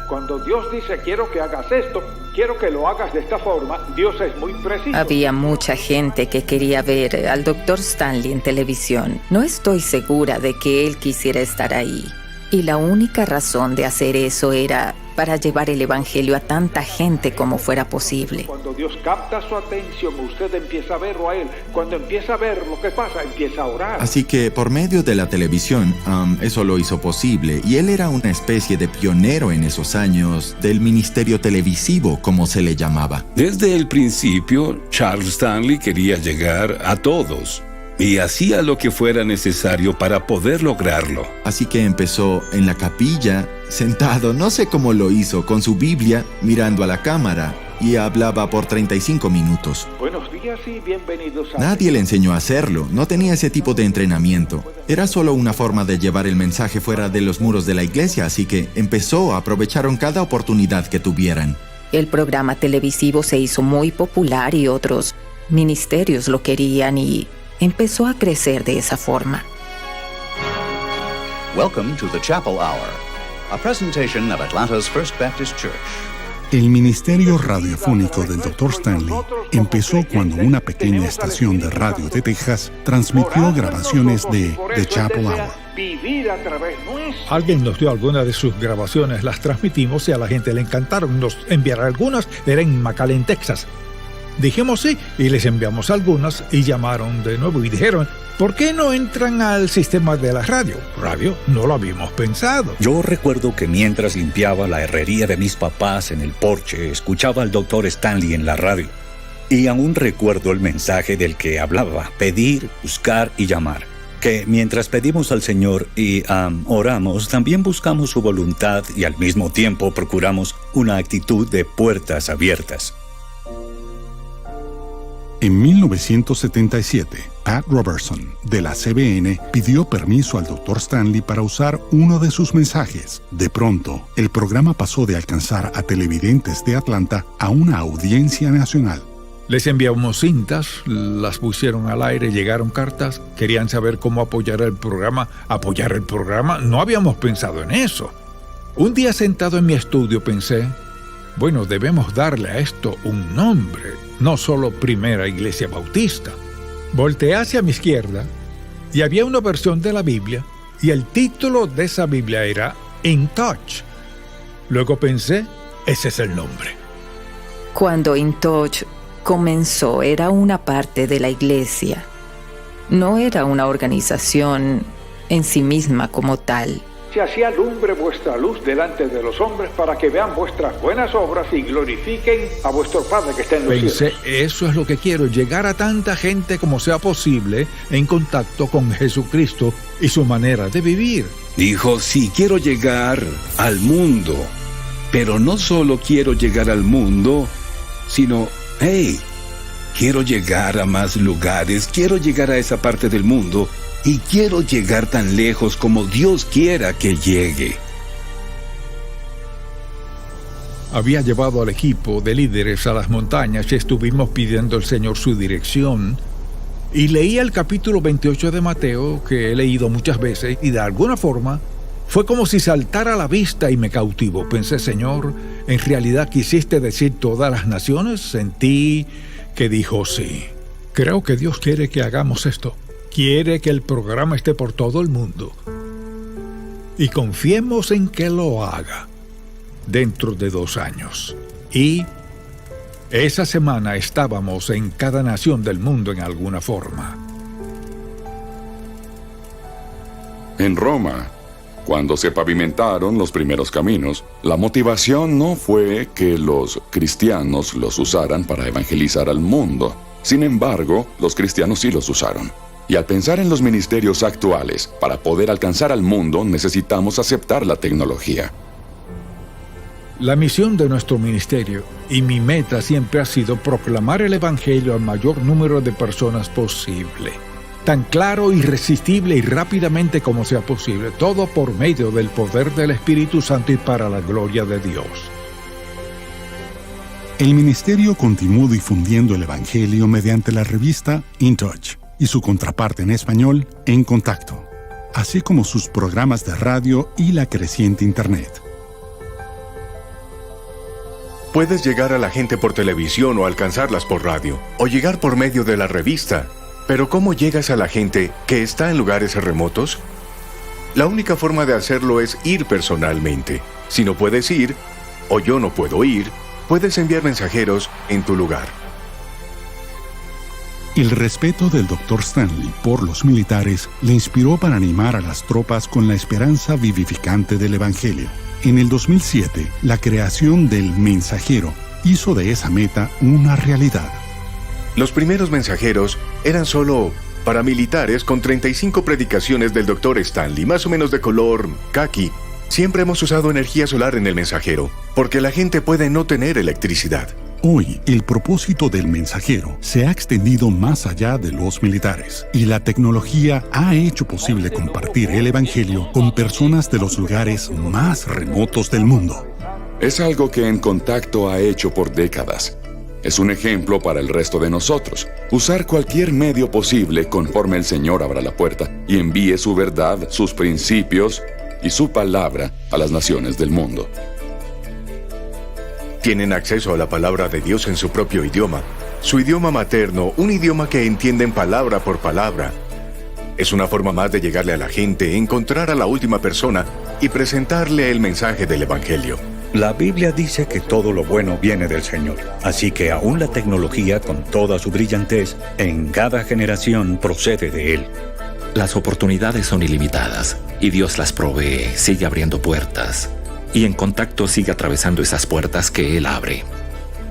Cuando Dios dice quiero que hagas esto, quiero que lo hagas de esta forma, Dios es muy preciso. Había mucha gente que quería ver al Dr. Stanley en televisión. No estoy segura de que él quisiera estar ahí. Y la única razón de hacer eso era para llevar el Evangelio a tanta gente como fuera posible. Cuando Dios capta su atención, usted empieza a verlo a Él. Cuando empieza a ver lo que pasa, empieza a orar. Así que por medio de la televisión, eso lo hizo posible. Y él era una especie de pionero en esos años del ministerio televisivo, como se le llamaba. Desde el principio, Charles Stanley quería llegar a todos y hacía lo que fuera necesario para poder lograrlo. Así que empezó en la capilla, sentado, no sé cómo lo hizo, con su Biblia, mirando a la cámara, y hablaba por 35 minutos. Buenos días y bienvenidos a... Nadie le enseñó a hacerlo, no tenía ese tipo de entrenamiento. Era solo una forma de llevar el mensaje fuera de los muros de la iglesia, así que aprovecharon cada oportunidad que tuvieran. El programa televisivo se hizo muy popular y otros ministerios lo querían y empezó a crecer de esa forma. Welcome to the Chapel Hour, a presentation of Atlanta's First Baptist Church. El ministerio radiofónico del Dr. Stanley empezó cuando una pequeña estación de radio de Texas transmitió grabaciones de The Chapel Hour. Alguien nos dio algunas de sus grabaciones, las transmitimos y a la gente le encantaron. Nos enviaron algunas, era en McAllen, Texas. Dijimos sí y les enviamos algunas y llamaron de nuevo y dijeron, ¿por qué no entran al sistema de la radio? Radio, no lo habíamos pensado. Yo recuerdo que mientras limpiaba la herrería de mis papás en el porche, escuchaba al Dr. Stanley en la radio. Y aún recuerdo el mensaje del que hablaba, pedir, buscar y llamar. Que mientras pedimos al Señor y oramos, también buscamos su voluntad y al mismo tiempo procuramos una actitud de puertas abiertas. En 1977, Pat Robertson, de la CBN, pidió permiso al Dr. Stanley para usar uno de sus mensajes. De pronto, el programa pasó de alcanzar a televidentes de Atlanta a una audiencia nacional. Les enviamos cintas, las pusieron al aire, llegaron cartas, querían saber cómo apoyar el programa. ¿Apoyar el programa? No habíamos pensado en eso. Un día sentado en mi estudio pensé, bueno, debemos darle a esto un nombre, no solo Primera Iglesia Bautista. Volteé hacia mi izquierda y había una versión de la Biblia y el título de esa Biblia era In Touch. Luego pensé, ese es el nombre. Cuando In Touch comenzó, era una parte de la iglesia. No era una organización en sí misma como tal. Si así alumbre vuestra luz delante de los hombres para que vean vuestras buenas obras y glorifiquen a vuestro Padre que está en los cielos. Pensé, eso es lo que quiero, llegar a tanta gente como sea posible en contacto con Jesucristo y su manera de vivir. Dijo, sí, quiero llegar al mundo, pero no solo quiero llegar al mundo, sino, quiero llegar a más lugares, quiero llegar a esa parte del mundo y quiero llegar tan lejos como Dios quiera que llegue. Había llevado al equipo de líderes a las montañas y estuvimos pidiendo al Señor su dirección. Y leí el capítulo 28 de Mateo, que he leído muchas veces, y de alguna forma fue como si saltara a la vista y me cautivó. Pensé, Señor, ¿en realidad quisiste decir todas las naciones? Sentí que dijo sí. Creo que Dios quiere que hagamos esto. Quiere que el programa esté por todo el mundo. Y confiemos en que lo haga dentro de 2 años. Y esa semana estábamos en cada nación del mundo en alguna forma. En Roma, cuando se pavimentaron los primeros caminos, la motivación no fue que los cristianos los usaran para evangelizar al mundo. Sin embargo, los cristianos sí los usaron. Y al pensar en los ministerios actuales, para poder alcanzar al mundo necesitamos aceptar la tecnología. La misión de nuestro ministerio y mi meta siempre ha sido proclamar el Evangelio al mayor número de personas posible. Tan claro, irresistible y rápidamente como sea posible, todo por medio del poder del Espíritu Santo y para la gloria de Dios. El ministerio continuó difundiendo el Evangelio mediante la revista In Touch y su contraparte en español, En Contacto, así como sus programas de radio y la creciente Internet. Puedes llegar a la gente por televisión o alcanzarlas por radio, o llegar por medio de la revista. Pero ¿cómo llegas a la gente que está en lugares remotos? La única forma de hacerlo es ir personalmente. Si no puedes ir, o yo no puedo ir, puedes enviar mensajeros en tu lugar. El respeto del Dr. Stanley por los militares le inspiró para animar a las tropas con la esperanza vivificante del Evangelio. En el 2007, la creación del mensajero hizo de esa meta una realidad. Los primeros mensajeros eran solo paramilitares con 35 predicaciones del Dr. Stanley, más o menos de color caqui. Siempre hemos usado energía solar en el mensajero, porque la gente puede no tener electricidad. Hoy, el propósito del mensajero se ha extendido más allá de los militares, y la tecnología ha hecho posible compartir el Evangelio con personas de los lugares más remotos del mundo. Es algo que En Contacto ha hecho por décadas. Es un ejemplo para el resto de nosotros. Usar cualquier medio posible conforme el Señor abra la puerta y envíe su verdad, sus principios y su palabra a las naciones del mundo. Tienen acceso a la palabra de Dios en su propio idioma, su idioma materno, un idioma que entienden palabra por palabra. Es una forma más de llegarle a la gente, encontrar a la última persona y presentarle el mensaje del Evangelio. La Biblia dice que todo lo bueno viene del Señor, así que aún la tecnología, con toda su brillantez, en cada generación procede de Él. Las oportunidades son ilimitadas, y Dios las provee, sigue abriendo puertas, y En Contacto sigue atravesando esas puertas que Él abre.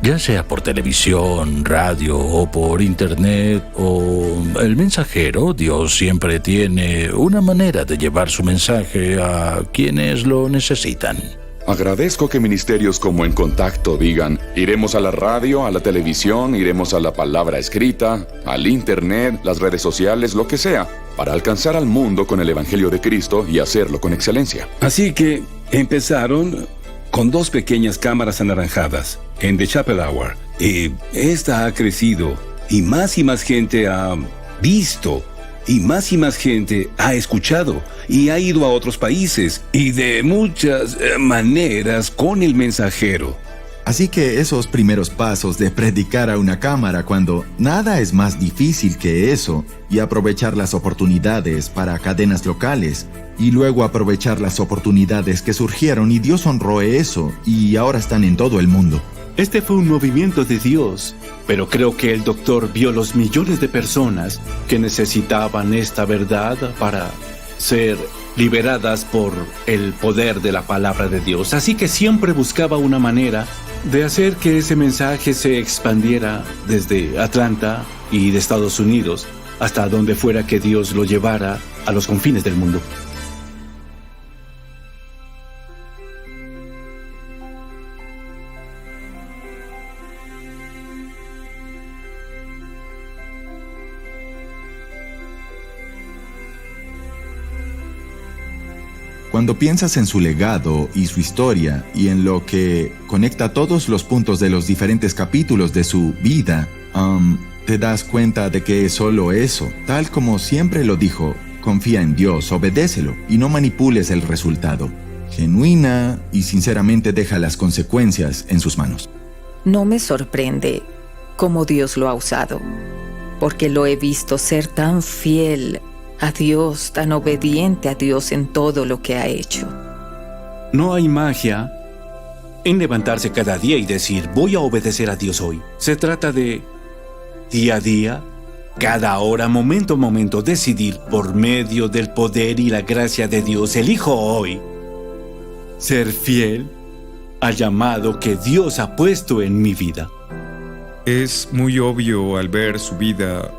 Ya sea por televisión, radio o por internet o el mensajero, Dios siempre tiene una manera de llevar su mensaje a quienes lo necesitan. Agradezco que ministerios como En Contacto digan: iremos a la radio, a la televisión, iremos a la palabra escrita, al internet, las redes sociales, lo que sea, para alcanzar al mundo con el Evangelio de Cristo y hacerlo con excelencia. Así que empezaron con 2 pequeñas cámaras anaranjadas en The Chapel Hour. Y esta ha crecido y más gente ha visto y más gente ha escuchado y ha ido a otros países y de muchas maneras con el mensajero. Así que esos primeros pasos de predicar a una cámara cuando nada es más difícil que eso, y aprovechar las oportunidades para cadenas locales, y luego aprovechar las oportunidades que surgieron, y Dios honró eso, y ahora están en todo el mundo. Este fue un movimiento de Dios, pero creo que el doctor vio los millones de personas que necesitaban esta verdad para ser liberadas por el poder de la palabra de Dios. Así que siempre buscaba una manera de hacer que ese mensaje se expandiera desde Atlanta y de Estados Unidos hasta donde fuera que Dios lo llevara a los confines del mundo. Cuando piensas en su legado y su historia y en lo que conecta todos los puntos de los diferentes capítulos de su vida, te das cuenta de que es solo eso. Tal como siempre lo dijo, confía en Dios, obedécelo y no manipules el resultado. Genuina y sinceramente deja las consecuencias en sus manos. No me sorprende cómo Dios lo ha usado, porque lo he visto ser tan fiel a Dios, tan obediente a Dios en todo lo que ha hecho. No hay magia en levantarse cada día y decir, voy a obedecer a Dios hoy. Se trata de día a día, cada hora, momento a momento, decidir por medio del poder y la gracia de Dios. Elijo hoy ser fiel al llamado que Dios ha puesto en mi vida. Es muy obvio al ver su vida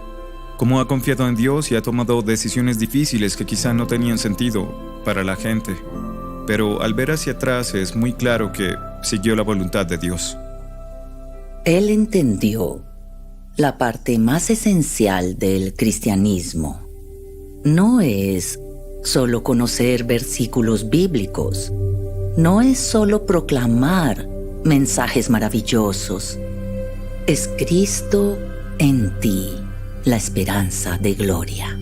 cómo ha confiado en Dios y ha tomado decisiones difíciles que quizá no tenían sentido para la gente. Pero al ver hacia atrás es muy claro que siguió la voluntad de Dios. Él entendió la parte más esencial del cristianismo. No es solo conocer versículos bíblicos. No es solo proclamar mensajes maravillosos. Es Cristo en ti, la esperanza de gloria.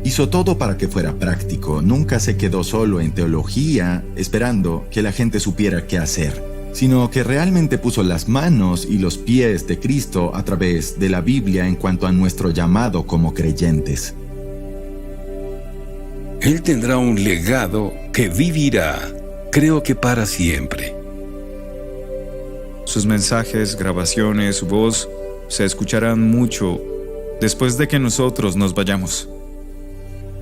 Hizo todo para que fuera práctico. Nunca se quedó solo en teología, esperando que la gente supiera qué hacer, sino que realmente puso las manos y los pies de Cristo a través de la Biblia en cuanto a nuestro llamado como creyentes. Él tendrá un legado que vivirá creo que para siempre. Sus mensajes, grabaciones, su voz se escucharán mucho después de que nosotros nos vayamos.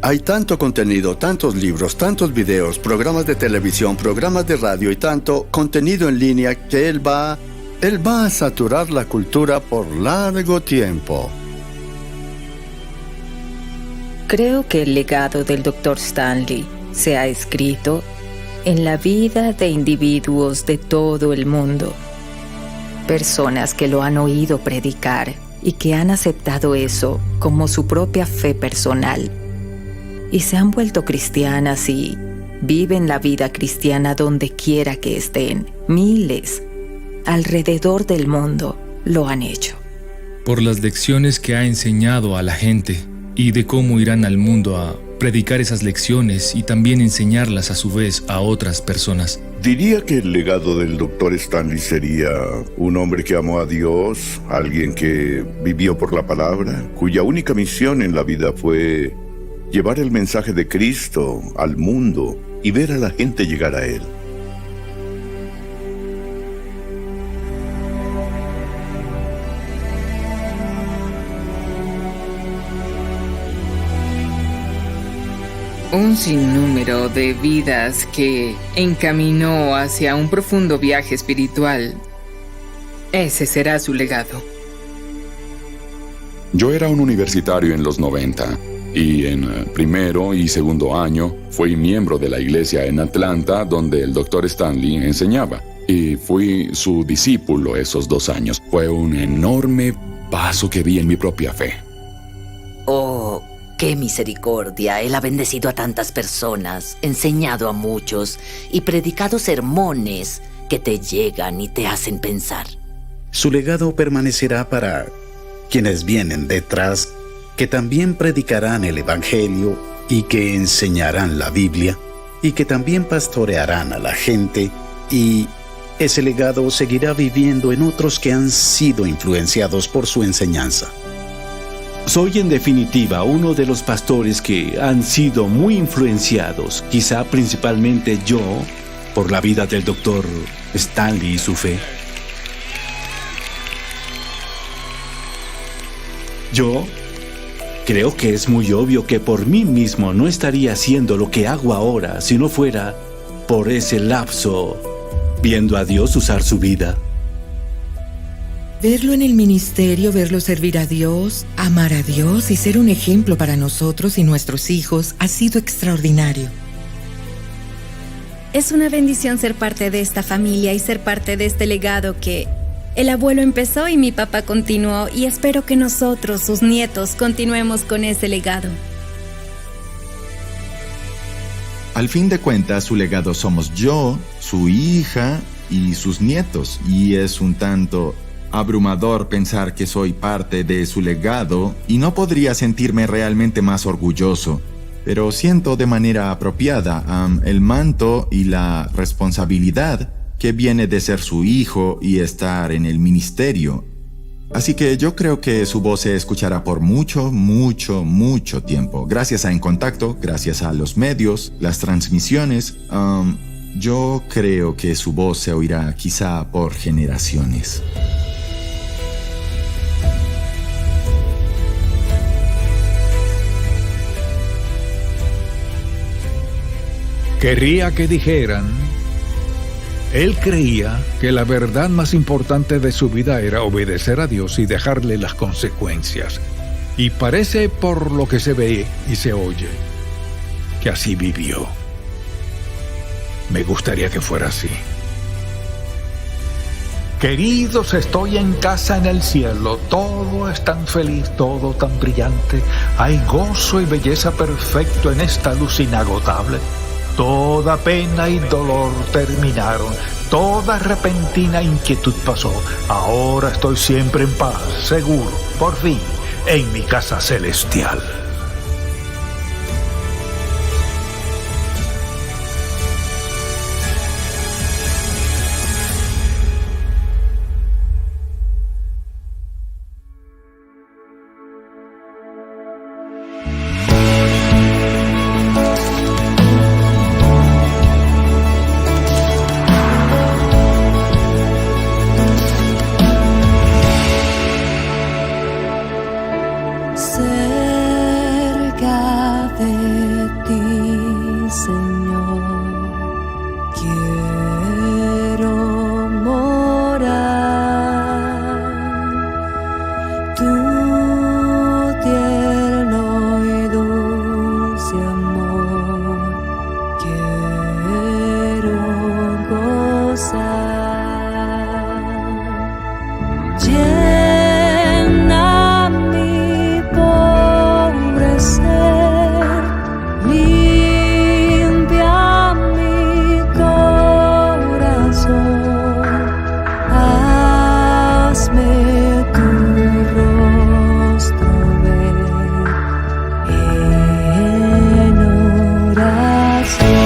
Hay tanto contenido, tantos libros, tantos videos, programas de televisión, programas de radio y tanto contenido en línea que él va a saturar la cultura por largo tiempo. Creo que el legado del Dr. Stanley se ha escrito en la vida de individuos de todo el mundo. Personas que lo han oído predicar y que han aceptado eso como su propia fe personal. Y se han vuelto cristianas y viven la vida cristiana donde quiera que estén. Miles alrededor del mundo lo han hecho. Por las lecciones que ha enseñado a la gente y de cómo irán al mundo a predicar esas lecciones y también enseñarlas a su vez a otras personas. Diría que el legado del Dr. Stanley sería un hombre que amó a Dios, alguien que vivió por la palabra, cuya única misión en la vida fue llevar el mensaje de Cristo al mundo y ver a la gente llegar a Él. Un sinnúmero de vidas que encaminó hacia un profundo viaje espiritual. Ese será su legado. Yo era un universitario en los 90 y en primero y segundo año fui miembro de la iglesia en Atlanta donde el Dr. Stanley enseñaba y fui su discípulo esos 2 años. Fue un enorme paso que di en mi propia fe. ¡Oh, qué misericordia! Él ha bendecido a tantas personas, enseñado a muchos y predicado sermones que te llegan y te hacen pensar. Su legado permanecerá para quienes vienen detrás, que también predicarán el Evangelio y que enseñarán la Biblia y que también pastorearán a la gente, y ese legado seguirá viviendo en otros que han sido influenciados por su enseñanza. Soy en definitiva uno de los pastores que han sido muy influenciados, quizá principalmente yo, por la vida del Dr. Stanley y su fe. Yo creo que es muy obvio que por mí mismo no estaría haciendo lo que hago ahora si no fuera por ese lapso viendo a Dios usar su vida. Verlo en el ministerio, verlo servir a Dios, amar a Dios y ser un ejemplo para nosotros y nuestros hijos ha sido extraordinario. Es una bendición ser parte de esta familia y ser parte de este legado que el abuelo empezó y mi papá continuó, y espero que nosotros, sus nietos, continuemos con ese legado. Al fin de cuentas, su legado somos yo, su hija y sus nietos, y es un tanto abrumador pensar que soy parte de su legado y no podría sentirme realmente más orgulloso, pero siento de manera apropiada el manto y la responsabilidad que viene de ser su hijo y estar en el ministerio. Así que yo creo que su voz se escuchará por mucho, mucho, mucho tiempo. Gracias a En Contacto, gracias a los medios, las transmisiones, yo creo que su voz se oirá quizá por generaciones. Quería que dijeran, él creía que la verdad más importante de su vida era obedecer a Dios y dejarle las consecuencias. Y parece, por lo que se ve y se oye, que así vivió. Me gustaría que fuera así. Queridos, estoy en casa en el cielo. Todo es tan feliz, todo tan brillante. Hay gozo y belleza perfecto en esta luz inagotable. Toda pena y dolor terminaron. Toda repentina inquietud pasó. Ahora estoy siempre en paz, seguro, por fin, en mi casa celestial. Señor. Quiero morar tu tierno y dulce amor. Quiero gozar. Llena mi pobre ser, limpia mi corazón, hazme tu rostro ver en oración.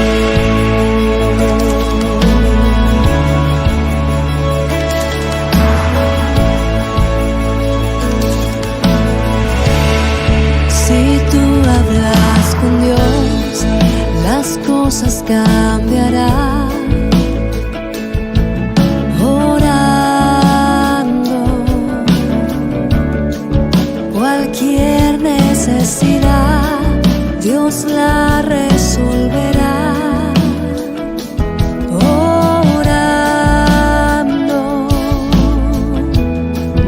Si tú hablas con Dios, las cosas cambiarán. Orando, cualquier necesidad, Dios la resolverá. Orando,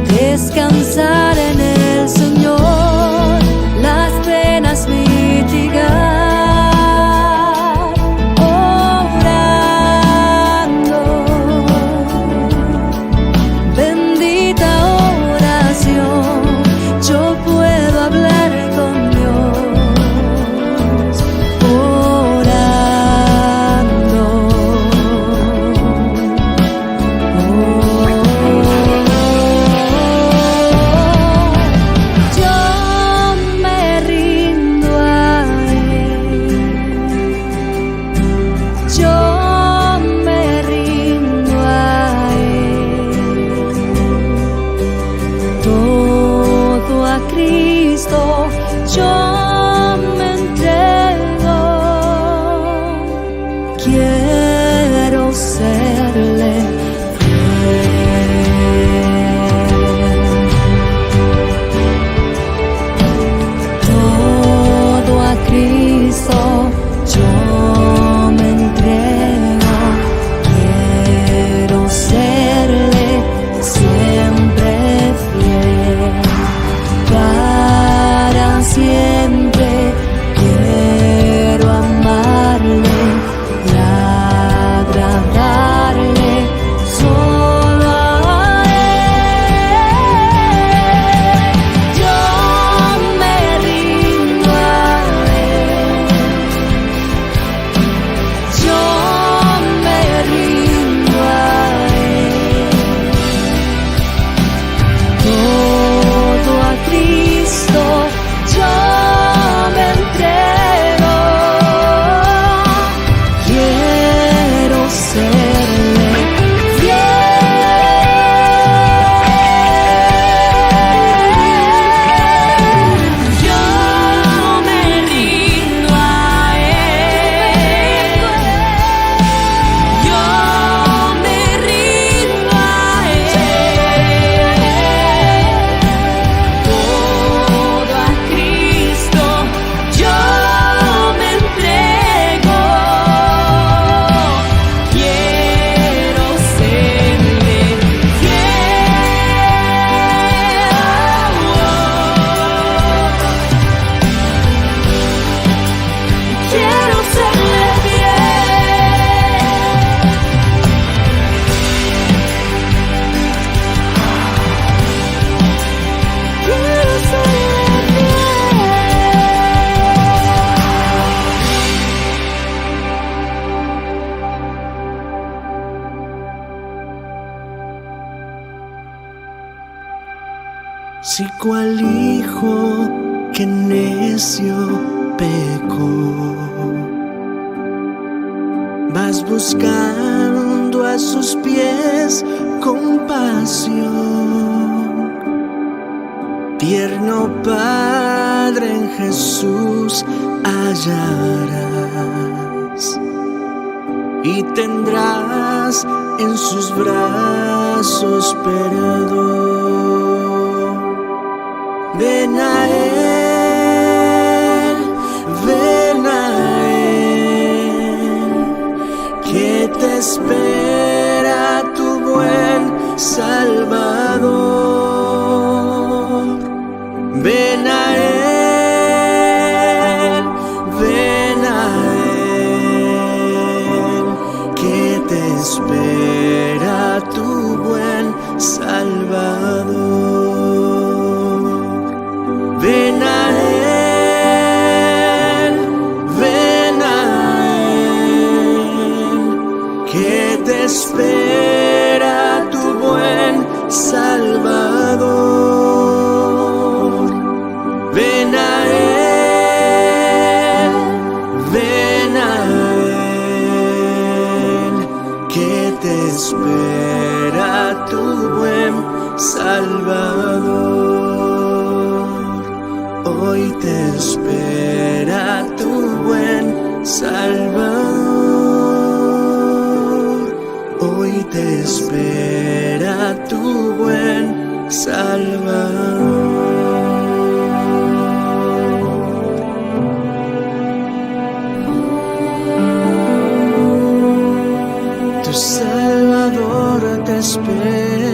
descansar en el Señor, las penas mitigar. Orando, bendita oración, yo puedo hablar con Dios. Orando, yo me rindo a Él. Yo me rindo a Él. Todo a Cristo yo me entrego. Quiero serle todo a Cristo yo me entrego. Quiero serle siempre fiel, para siempre. Quiero amarle y agradarle solo a Él. Yo me rindo a Él. Yo me rindo a Él. Todo a Cristo yo me entrego. Quiero serle fiel. Yo me rindo a Él. Yo me rindo a Él. Todo a Cristo yo me entrego. Quiero serle fiel. Quiero serle fiel. Quiero serle Si cual hijo que necio pecó, vas buscando a sus pies compasión. Tierno Padre, en Jesús hallarás y tendrás en sus brazos perdón. Ven a Él, ven a Él. espera tu buen Salvador. Ven a Él, ven a Él, que te espera tu buen Salvador. Hoy te espera tu buen Salvador. Hoy te espera tu buen Salvador. Tu Salvador te espera.